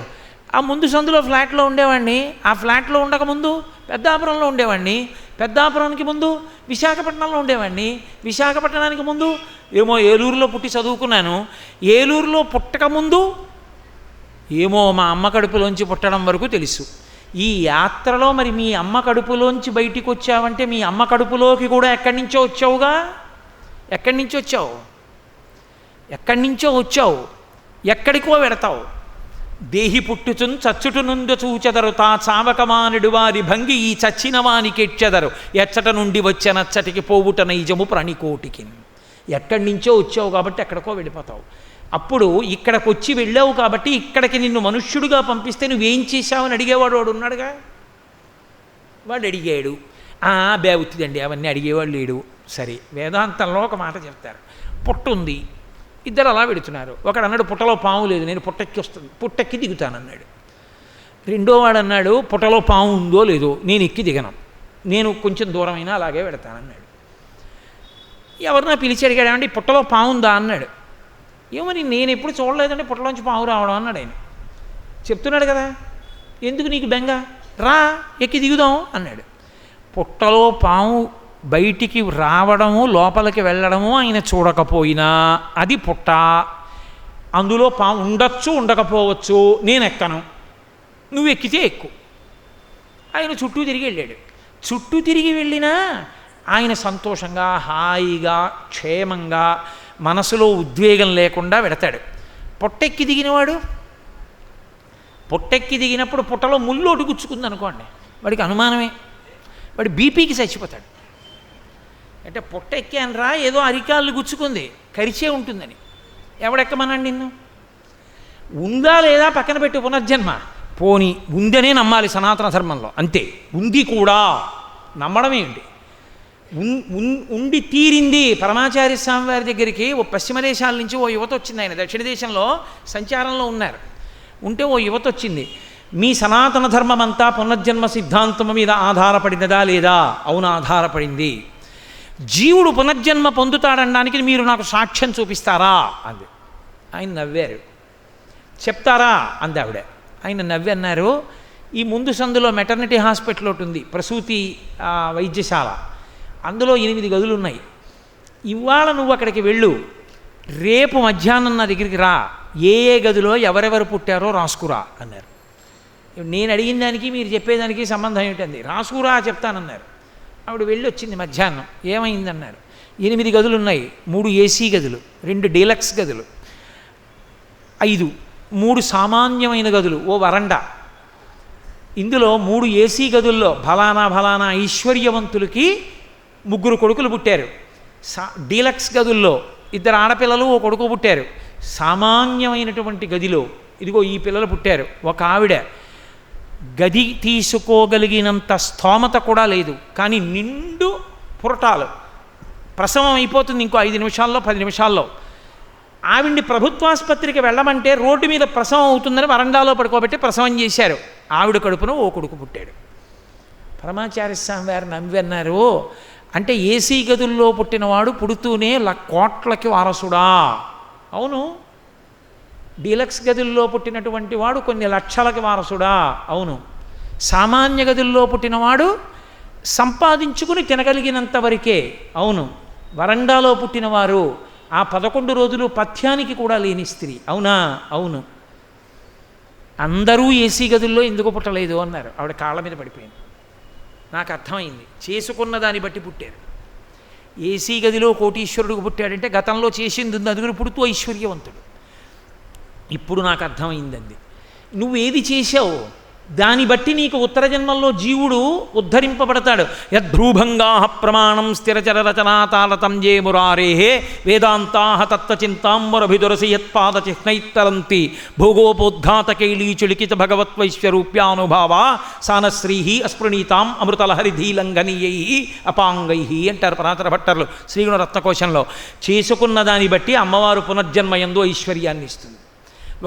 ఆ ముందు సందులో ఫ్లాట్లో ఉండేవాడిని. ఆ ఫ్లాట్లో ఉండకముందు పెద్దాపురంలో ఉండేవాడిని. పెద్దాపురానికి ముందు విశాఖపట్నంలో ఉండేవాడిని. విశాఖపట్నానికి ముందు ఏమో ఏలూరులో పుట్టి చదువుకున్నాను. ఏలూరులో పుట్టకముందు ఏమో మా అమ్మ కడుపులోంచి పుట్టడం వరకు తెలుసు. ఈ యాత్రలో మరి మీ అమ్మ కడుపులోంచి బయటికి వచ్చావంటే మీ అమ్మ కడుపులోకి కూడా ఎక్కడి నుంచో వచ్చావుగా. ఎక్కడి నుంచి వచ్చావు? ఎక్కడి నుంచో వచ్చావు, ఎక్కడికో వెడతావు. దేహి పుట్టుచున్ చచ్చుటు నుండి చూచెదరు, తా చావకమానుడు వారి భంగి ఈ చచ్చిన వానికి ఎచ్చెదరు, ఎచ్చట నుండి వచ్చే నచ్చటికి పోవుట నైజము ప్రాణికోటికి. ఎక్కడి నుంచో వచ్చావు కాబట్టి ఎక్కడికో వెళ్ళిపోతావు. అప్పుడు ఇక్కడికి వచ్చి వెళ్ళావు కాబట్టి ఇక్కడికి నిన్ను మనుష్యుడిగా పంపిస్తే నువ్వేం చేశావని అడిగేవాడు వాడు ఉన్నాడుగా. వాడు అడిగాడు, బేవుతుందండి అవన్నీ అడిగేవాడు లేడు. సరే, వేదాంతంలో ఒక మాట చెప్తారు, పుట్టుంది, ఇద్దరు అలా పెడుతున్నారు. ఒకడు అన్నాడు పుట్టలో పాము లేదు, నేను పుట్టెక్కి దిగుతానన్నాడు. రెండోవాడు అన్నాడు, పుట్టలో పాము ఉందో లేదో నేను ఎక్కి దిగను, నేను కొంచెం దూరమైనా అలాగే పెడతానన్నాడు. ఎవరినా పిలిచి అడిగాడు, పుట్టలో పాము ఉందా అన్నాడు. ఏమని నేను ఎప్పుడు చూడలేదంటే పుట్టలోంచి పాము రావడం అన్నాడు ఆయన. చెప్తున్నాడు కదా, ఎందుకు నీకు బెంగ, రా ఎక్కి దిగుదాం అన్నాడు. పుట్టలో పాము బయటికి రావడము లోపలికి వెళ్ళడము ఆయన చూడకపోయినా అది పుట్ట, అందులో పాము ఉండొచ్చు ఉండకపోవచ్చు, నేను ఎక్కను, నువ్వు ఎక్కితే ఎక్కు. ఆయన చుట్టూ తిరిగి వెళ్ళాడు. చుట్టూ తిరిగి వెళ్ళినా ఆయన సంతోషంగా హాయిగా క్షేమంగా మనసులో ఉద్వేగం లేకుండా వెడతాడు. పొట్టెక్కి దిగినవాడు, పొట్టెక్కి దిగినప్పుడు పుట్టలో ముల్లోటు గుచ్చుకుంది అనుకోండి, వాడికి అనుమానమే, వాడి బీపీకి చచ్చిపోతాడు. అంటే పొట్ట ఎక్కానరా ఏదో అరికాళ్ళు గుచ్చుకుంది కరిచే ఉంటుందని, ఎవడెక్కమన్నాడు నిన్ను? ఉందా లేదా పక్కన పెట్టి పునర్జన్మ, పోని ఉందనే నమ్మాలి సనాతన ధర్మంలో, అంతే. ఉంది కూడా నమ్మడం ఏంటి, ఉండి తీరింది. పరమాచార్య స్వామి వారి దగ్గరికి ఓ పశ్చిమ దేశాల నుంచి ఓ యువత వచ్చింది. ఆయన దక్షిణ దేశంలో సంచారంలో ఉన్నారు. ఉంటే ఓ యువత వచ్చింది, మీ సనాతన ధర్మం అంతా పునర్జన్మ సిద్ధాంతం మీద ఆధారపడినదా లేదా? అవును, ఆధారపడింది. జీవుడు పునర్జన్మ పొందుతాడనడానికి మీరు నాకు సాక్ష్యం చూపిస్తారా అంది. ఆయన నవ్వారు. చెప్తారా అంది ఆవిడ. ఆయన నవ్వి అన్నారు, ఈ ముందు సందులో మెటర్నిటీ హాస్పిటల్ ఒకటి ఉంది, ప్రసూతి వైద్యశాల, అందులో 8 గదులు ఉన్నాయి. ఇవాళ నువ్వు అక్కడికి వెళ్ళు, రేపు మధ్యాహ్నం నా దగ్గరికి రా, ఏ ఏ గదిలో ఎవరెవరు పుట్టారో రాసుకురా అన్నారు. నేను అడిగిన దానికి మీరు చెప్పేదానికి సంబంధం ఏమిటండి, రాసుకురా చెప్తానన్నారు. ఆవిడ వెళ్ళి వచ్చింది. మధ్యాహ్నం ఏమైందన్నారు, 8 గదులు ఉన్నాయి, 3 ఏసీ గదులు, 2 డీలక్స్ గదులు, 3 సామాన్యమైన గదులు, ఓ వరండా. ఇందులో 3 ఏసీ గదుల్లో ఫలానా ఐశ్వర్యవంతులకి 3 కొడుకులు పుట్టారు. డీలక్స్ గదుల్లో 2 ఆడపిల్లలు ఓ కొడుకు పుట్టారు. సామాన్యమైనటువంటి గదిలో ఇదిగో ఈ పిల్లలు పుట్టారు. ఒక ఆవిడ గది తీసుకోగలిగినంత స్తోమత కూడా లేదు, కానీ నిండు పురటాలు, ప్రసవం అయిపోతుంది ఇంకో 5 నిమిషాల్లో 10 నిమిషాల్లో. ఆవిడ్ని ప్రభుత్వాసుపత్రికి వెళ్ళమంటే రోడ్డు మీద ప్రసవం అవుతుందని వరండాలో పడుకోబెట్టి ప్రసవం చేశారు. ఆవిడ కడుపున ఓ కొడుకు పుట్టాడు. పరమాచార్య స్వామి వారు నమ్మి అన్నారు, అంటే ఏసీ గదుల్లో పుట్టినవాడు పుడుతూనే కోట్లకి వారసుడా? అవును. డీలక్స్ గదుల్లో పుట్టినటువంటి వాడు కొన్ని లక్షలకి వారసుడా? అవును. సామాన్య గదుల్లో పుట్టినవాడు సంపాదించుకుని తినగలిగినంత వరకే? అవును. వరండాలో పుట్టినవారు ఆ 11 రోజులు పథ్యానికి కూడా లేని స్త్రీ, అవునా? అవును. అందరూ ఏసీ గదుల్లో ఎందుకు పుట్టలేదు అన్నారు. ఆవిడ కాళ్ళ మీద పడిపోయింది. నాకు అర్థమైంది, చేసుకున్న దాన్ని బట్టి పుట్టారు. ఏసీ గదిలో కోటీశ్వరుడికి పుట్టాడంటే గతంలో చేసింది ఉంది, అందుకని పుడుతూ ఐశ్వర్యవంతుడు. ఇప్పుడు నాకు అర్థమైందండి, నువ్వు ఏది చేశావు దాన్ని బట్టి నీకు ఉత్తర జన్మల్లో జీవుడు ఉద్ధరింపబడతాడు. యద్భ్రూభంగా ప్రమాణం స్థిరచర రచనాతాళతం జే మురారే వేదాంతా తత్వచింతాంబరభిదురసి యత్పాద చిహ్నైత్తరంతి భోగోపోద్ఘాతకైలీచులికిత భగవత్వైశ్వరూప్యానుభావ సానశ్రీ అస్పృణీతాం అమృతలహరిధీలంఘనీయై అపాంగై అంటారు పరాశర భట్టర్లు శ్రీగుణరత్నకోశంలో. చేసుకున్న దాన్ని బట్టి అమ్మవారు పునర్జన్మయందు ఐశ్వర్యాన్ని ఇస్తుంది.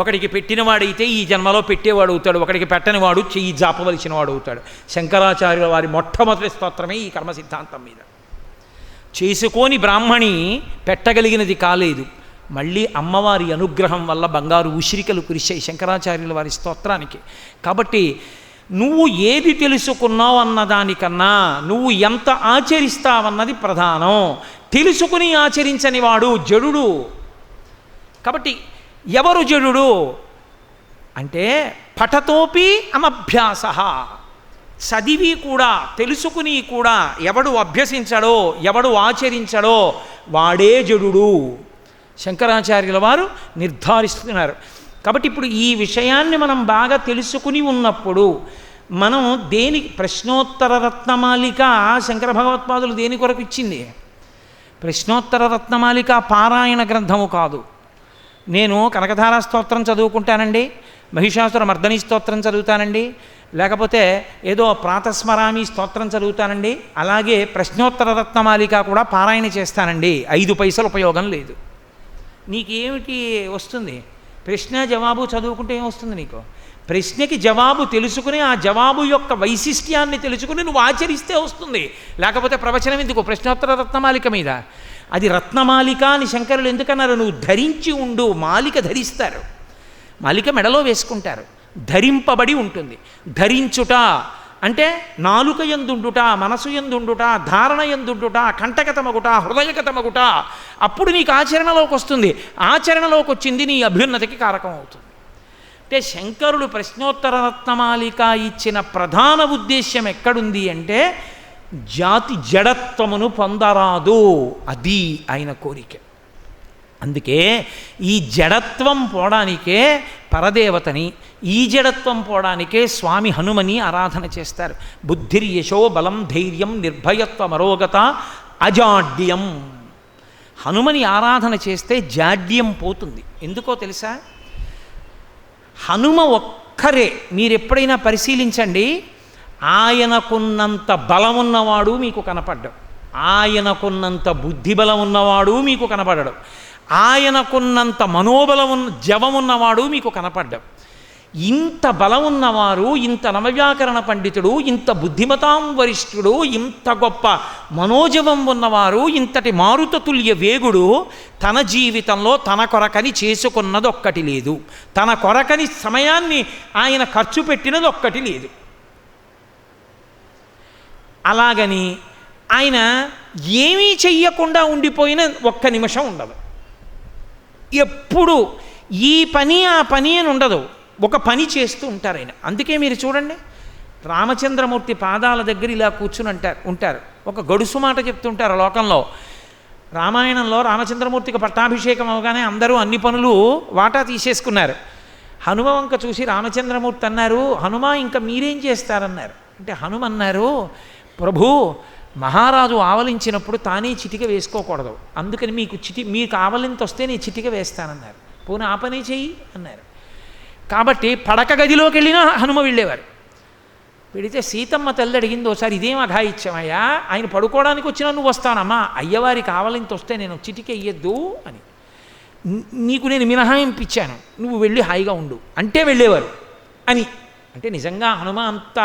ఒకడికి పెట్టినవాడైతే ఈ జన్మలో పెట్టేవాడు అవుతాడు, ఒకడికి పెట్టనివాడు చెయ్యి జాపవలసిన వాడు అవుతాడు. శంకరాచార్యుల వారి మొట్టమొదటి స్తోత్రమే ఈ కర్మ సిద్ధాంతం మీద. చేసుకోని బ్రాహ్మణి పెట్టగలిగినది కాలేదు, మళ్ళీ అమ్మవారి అనుగ్రహం వల్ల బంగారు ఉసిరికలు కురిశాయి శంకరాచార్యుల వారి స్తోత్రానికి. కాబట్టి నువ్వు ఏది తెలుసుకున్నావు అన్నదానికన్నా నువ్వు ఎంత ఆచరిస్తావన్నది ప్రధానం. తెలుసుకుని ఆచరించని వాడు జడుడు. కాబట్టి ఎవరు జడుడు అంటే పఠతోపి అనభ్యాస, చదివి కూడా తెలుసుకుని కూడా ఎవడు అభ్యసించడో ఎవడు ఆచరించడో వాడే జడుడు శంకరాచార్యుల వారు నిర్ధారిస్తున్నారు. కాబట్టి ఇప్పుడు ఈ విషయాన్ని మనం బాగా తెలుసుకుని ఉన్నప్పుడు మనం ప్రశ్నోత్తర రత్నమాలిక శంకర భగవత్పాదులు దేని కొరకు ఇచ్చింది? ప్రశ్నోత్తర రత్నమాలిక పారాయణ గ్రంథము కాదు. నేను కనకధారా స్తోత్రం చదువుకుంటానండి, మహిషాసుర మర్దని స్తోత్రం చదువుతానండి, లేకపోతే ఏదో ప్రాతస్మరామి స్తోత్రం చదువుతానండి, అలాగే ప్రశ్నోత్తర రత్నమాలిక కూడా పారాయణ చేస్తానండి, 5 పైసలు ఉపయోగం లేదు. నీకేమిటి వస్తుంది? ప్రశ్న జవాబు చదువుకుంటే ఏమొస్తుంది నీకు? ప్రశ్నకి జవాబు తెలుసుకుని ఆ జవాబు యొక్క వైశిష్ట్యాన్ని తెలుసుకుని నువ్వు ఆచరిస్తే వస్తుంది. లేకపోతే ప్రవచనం ఎందుకు? ప్రశ్నోత్తర రత్నమాలిక మీద అది రత్నమాలిక అని శంకరులు ఎందుకన్నారు? నువ్వు ధరించి ఉండు. మాలిక ధరిస్తారు, మాలిక మెడలో వేసుకుంటారు, ధరింపబడి ఉంటుంది. ధరించుట అంటే నాలుక యందుండుట, మనసు యందుండుట, ధారణ యందుండుట, కంటకతమగుట, హృదయగతమగుట. అప్పుడు నీకు ఆచరణలోకి వస్తుంది. ఆచరణలోకి వచ్చింది నీ అభ్యున్నతికి కారకం అవుతుంది. అంటే శంకరులు ప్రశ్నోత్తర రత్నమాలిక ఇచ్చిన ప్రధాన ఉద్దేశ్యం ఎక్కడుంది అంటే జాతి జడత్వమును పొందరాదు, అది ఆయన కోరిక. అందుకే ఈ జడత్వం పోవడానికే పరదేవతని, ఈ జడత్వం పోవడానికే స్వామి హనుమని ఆరాధన చేస్తారు. బుద్ధిర్యశో బలం ధైర్యం నిర్భయత్వం అరోగత అజాడ్యం. హనుమని ఆరాధన చేస్తే జాడ్యం పోతుంది. ఎందుకో తెలుసా? హనుమ ఒక్కరే, మీరు ఎప్పుడైనా పరిశీలించండి, ఆయనకున్నంత బలం ఉన్నవాడు మీకు కనపడ్డం, ఆయనకున్నంత బుద్ధి బలం ఉన్నవాడు మీకు కనపడడం, ఆయనకున్నంత మనోబలం జవం ఉన్నవాడు మీకు కనపడ్డం. ఇంత బలం ఉన్నవారు, ఇంత నవవ్యాకరణ పండితుడు, ఇంత బుద్ధిమతాం వరిష్ఠుడు, ఇంత గొప్ప మనోజవం ఉన్నవారు, ఇంతటి మారుతతుల్య వేగుడు తన జీవితంలో తన కొరకని చేసుకున్నది ఒక్కటి లేదు. తన కొరకని సమయాన్ని ఆయన ఖర్చు పెట్టినది ఒక్కటి లేదు. అలాగని ఆయన ఏమీ చెయ్యకుండా ఉండిపోయిన ఒక్క నిమిషం ఉండదు. ఎప్పుడు ఈ పని ఆ పని అని ఉండదు, ఒక పని చేస్తూ ఉంటారు ఆయన. అందుకే మీరు చూడండి, రామచంద్రమూర్తి పాదాల దగ్గర ఇలా కూర్చుని ఉంటారు. ఒక గడుసు మాట చెప్తుంటారు లోకంలో. రామాయణంలో రామచంద్రమూర్తికి పట్టాభిషేకం అవగానే అందరూ అన్ని పనులు వాటా తీసేసుకున్నారు. హనుమ వంక చూసి రామచంద్రమూర్తి అన్నారు, హనుమ ఇంకా మీరేం చేస్తారన్నారు. అంటే హనుమ అన్నారు, ప్రభు, మహారాజు ఆవలించినప్పుడు తానే చిటిక వేసుకోకూడదు, అందుకని మీకు ఆవలింత వస్తే నేను చిటిక వేస్తానన్నారు. పోనీ ఆ పనే చెయ్యి అన్నారు. కాబట్టి పడక గదిలోకి వెళ్ళినా హనుమ వెళ్ళేవారు. పెడితే సీతమ్మ తల్లి అడిగింది ఒకసారి, ఇదేం అఘాయిత్యమయ్యా, ఆయన పడుకోవడానికి వచ్చినా నువ్వు వస్తానమ్మా, అయ్యవారికి ఆవలింత వస్తే నేను చిటిక ఇయ్యద్దు అని, నీకు నేను మినహాయింపు ఇచ్చాను, నువ్వు వెళ్ళి హాయిగా ఉండు అంటే వెళ్ళేవారు అని. అంటే నిజంగా హనుమ అంత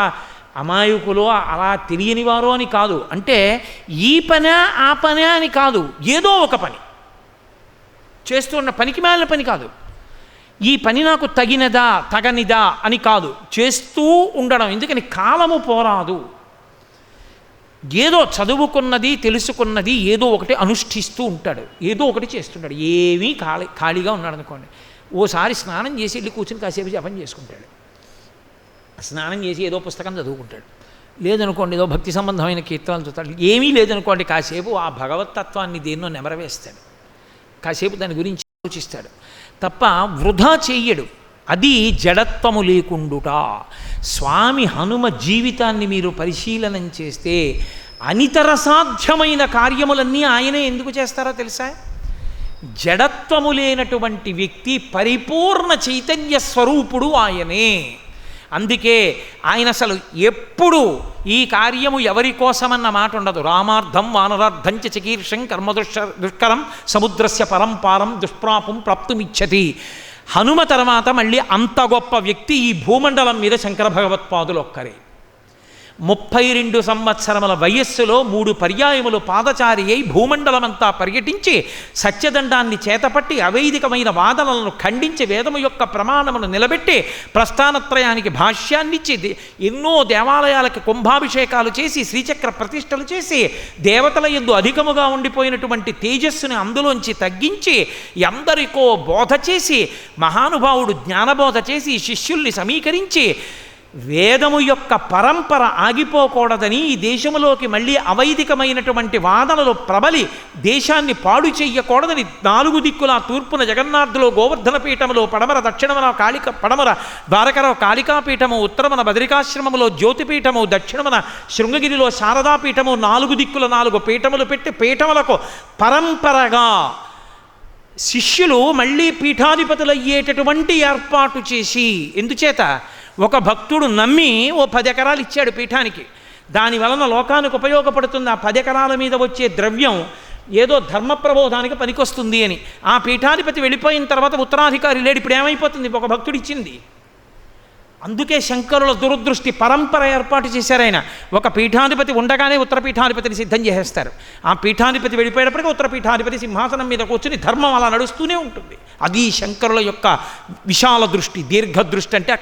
అమాయకులో అలా తెలియనివారో అని కాదు, అంటే ఈ పనా ఆ పనా అని కాదు, ఏదో ఒక పని చేస్తున్న, పనికి మాలిన పని కాదు, ఈ పని నాకు తగినదా తగనిదా అని కాదు, చేస్తూ ఉండడం. ఎందుకని కాలము పోరాదు. ఏదో చదువుకున్నది తెలుసుకున్నది ఏదో ఒకటి అనుష్ఠిస్తూ ఉంటాడు, ఏదో ఒకటి చేస్తుంటాడు. ఏమీ ఖాళీగా ఉన్నాడు అనుకోండి, ఓసారి స్నానం చేసి వెళ్ళి కూర్చుని కాసేపు జపం చేసుకుంటాడు, స్నానం చేసి ఏదో పుస్తకం చదువుకుంటాడు. లేదనుకోండి ఏదో భక్తి సంబంధమైన కీర్తనలు చూస్తాడు. ఏమీ లేదనుకోండి కాసేపు ఆ భగవత్తత్వాన్ని దేన్నో నెమరవేస్తాడు, కాసేపు దాని గురించి ఆలోచిస్తాడు తప్ప వృధా చెయ్యడు. అది జడత్వము లేకుండుట. స్వామి హనుమ జీవితాన్ని మీరు పరిశీలనం చేస్తే అనితర సాధ్యమైన కార్యములన్నీ ఆయనే ఎందుకు చేస్తారో తెలుసా? జడత్వము లేనటువంటి వ్యక్తి పరిపూర్ణ చైతన్య స్వరూపుడు ఆయనే. అందుకే ఆయన అసలు ఎప్పుడు ఈ కార్యము ఎవరి కోసమన్న మాట ఉండదు. రామార్థం వానరార్థం చ చికీర్షం దుష్కరం సముద్రస్య పరంపారం దుష్ప్రాపం ప్రాప్తుమిచ్చతి. హనుమ తర్వాత మళ్ళీ అంత గొప్ప వ్యక్తి ఈ భూమండలం మీద శంకర భగవత్పాదులు ఒక్కరే. 32 సంవత్సరముల వయస్సులో 3 పర్యాయములు పాదచారి అయి భూమండలమంతా పర్యటించి సత్యదండాన్ని చేతపట్టి అవైదికమైన వాదనలను ఖండించి వేదము యొక్క ప్రమాణమును నిలబెట్టి ప్రస్థానత్రయానికి భాష్యాన్నిచ్చి ఎన్నో దేవాలయాలకు కుంభాభిషేకాలు చేసి శ్రీచక్ర ప్రతిష్టలు చేసి దేవతల యందు అధికముగా ఉండిపోయినటువంటి తేజస్సుని అందులోంచి తగ్గించి ఎందరికో బోధ చేసి మహానుభావుడు జ్ఞానబోధ చేసి శిష్యుల్ని సమీకరించి వేదము యొక్క పరంపర ఆగిపోకూడదని ఈ దేశములోకి మళ్ళీ అవైదికమైనటువంటి వాదనలు ప్రబలి దేశాన్ని పాడు చెయ్యకూడదని 4 దిక్కుల తూర్పున జగన్నాథులో గోవర్ధన పీఠములో, పడమర దక్షిణమున పడమర ద్వారకలో కాళికాపీఠము, ఉత్తరమున బద్రికాశ్రమములో జ్యోతిపీఠము, దక్షిణమున శృంగగిరిలో శారదాపీఠము, 4 దిక్కుల 4 పీఠములు పెట్టి పీఠములకు పరంపరగా శిష్యులు మళ్ళీ పీఠాధిపతులయ్యేటటువంటి ఏర్పాటు చేసి, ఎందుచేత ఒక భక్తుడు నమ్మి ఓ 10 ఎకరాలు ఇచ్చాడు పీఠానికి, దాని వలన లోకానికి ఉపయోగపడుతుంది, ఆ 10 ఎకరాల మీద వచ్చే ద్రవ్యం ఏదో ధర్మ ప్రబోధానికి పనికొస్తుంది అని. ఆ పీఠాధిపతి వెళ్ళిపోయిన తర్వాత ఉత్తరాధికారి లేడు, ఇప్పుడు ఏమైపోతుంది? ఒక భక్తుడు ఇచ్చింది అందుకే శంకరుల దురదృష్టి పరంపర ఏర్పాటు చేశారు ఆయన. ఒక పీఠాధిపతి ఉండగానే ఉత్తర పీఠాధిపతిని సిద్ధం చేసేస్తారు. ఆ పీఠాధిపతి వెళ్ళిపోయేటప్పటికీ ఉత్తర పీఠాధిపతి సింహాసనం మీద కూర్చుని ధర్మం అలా నడుస్తూనే ఉంటుంది. అది శంకరుల యొక్క విశాల దృష్టి, దీర్ఘదృష్టి అంటే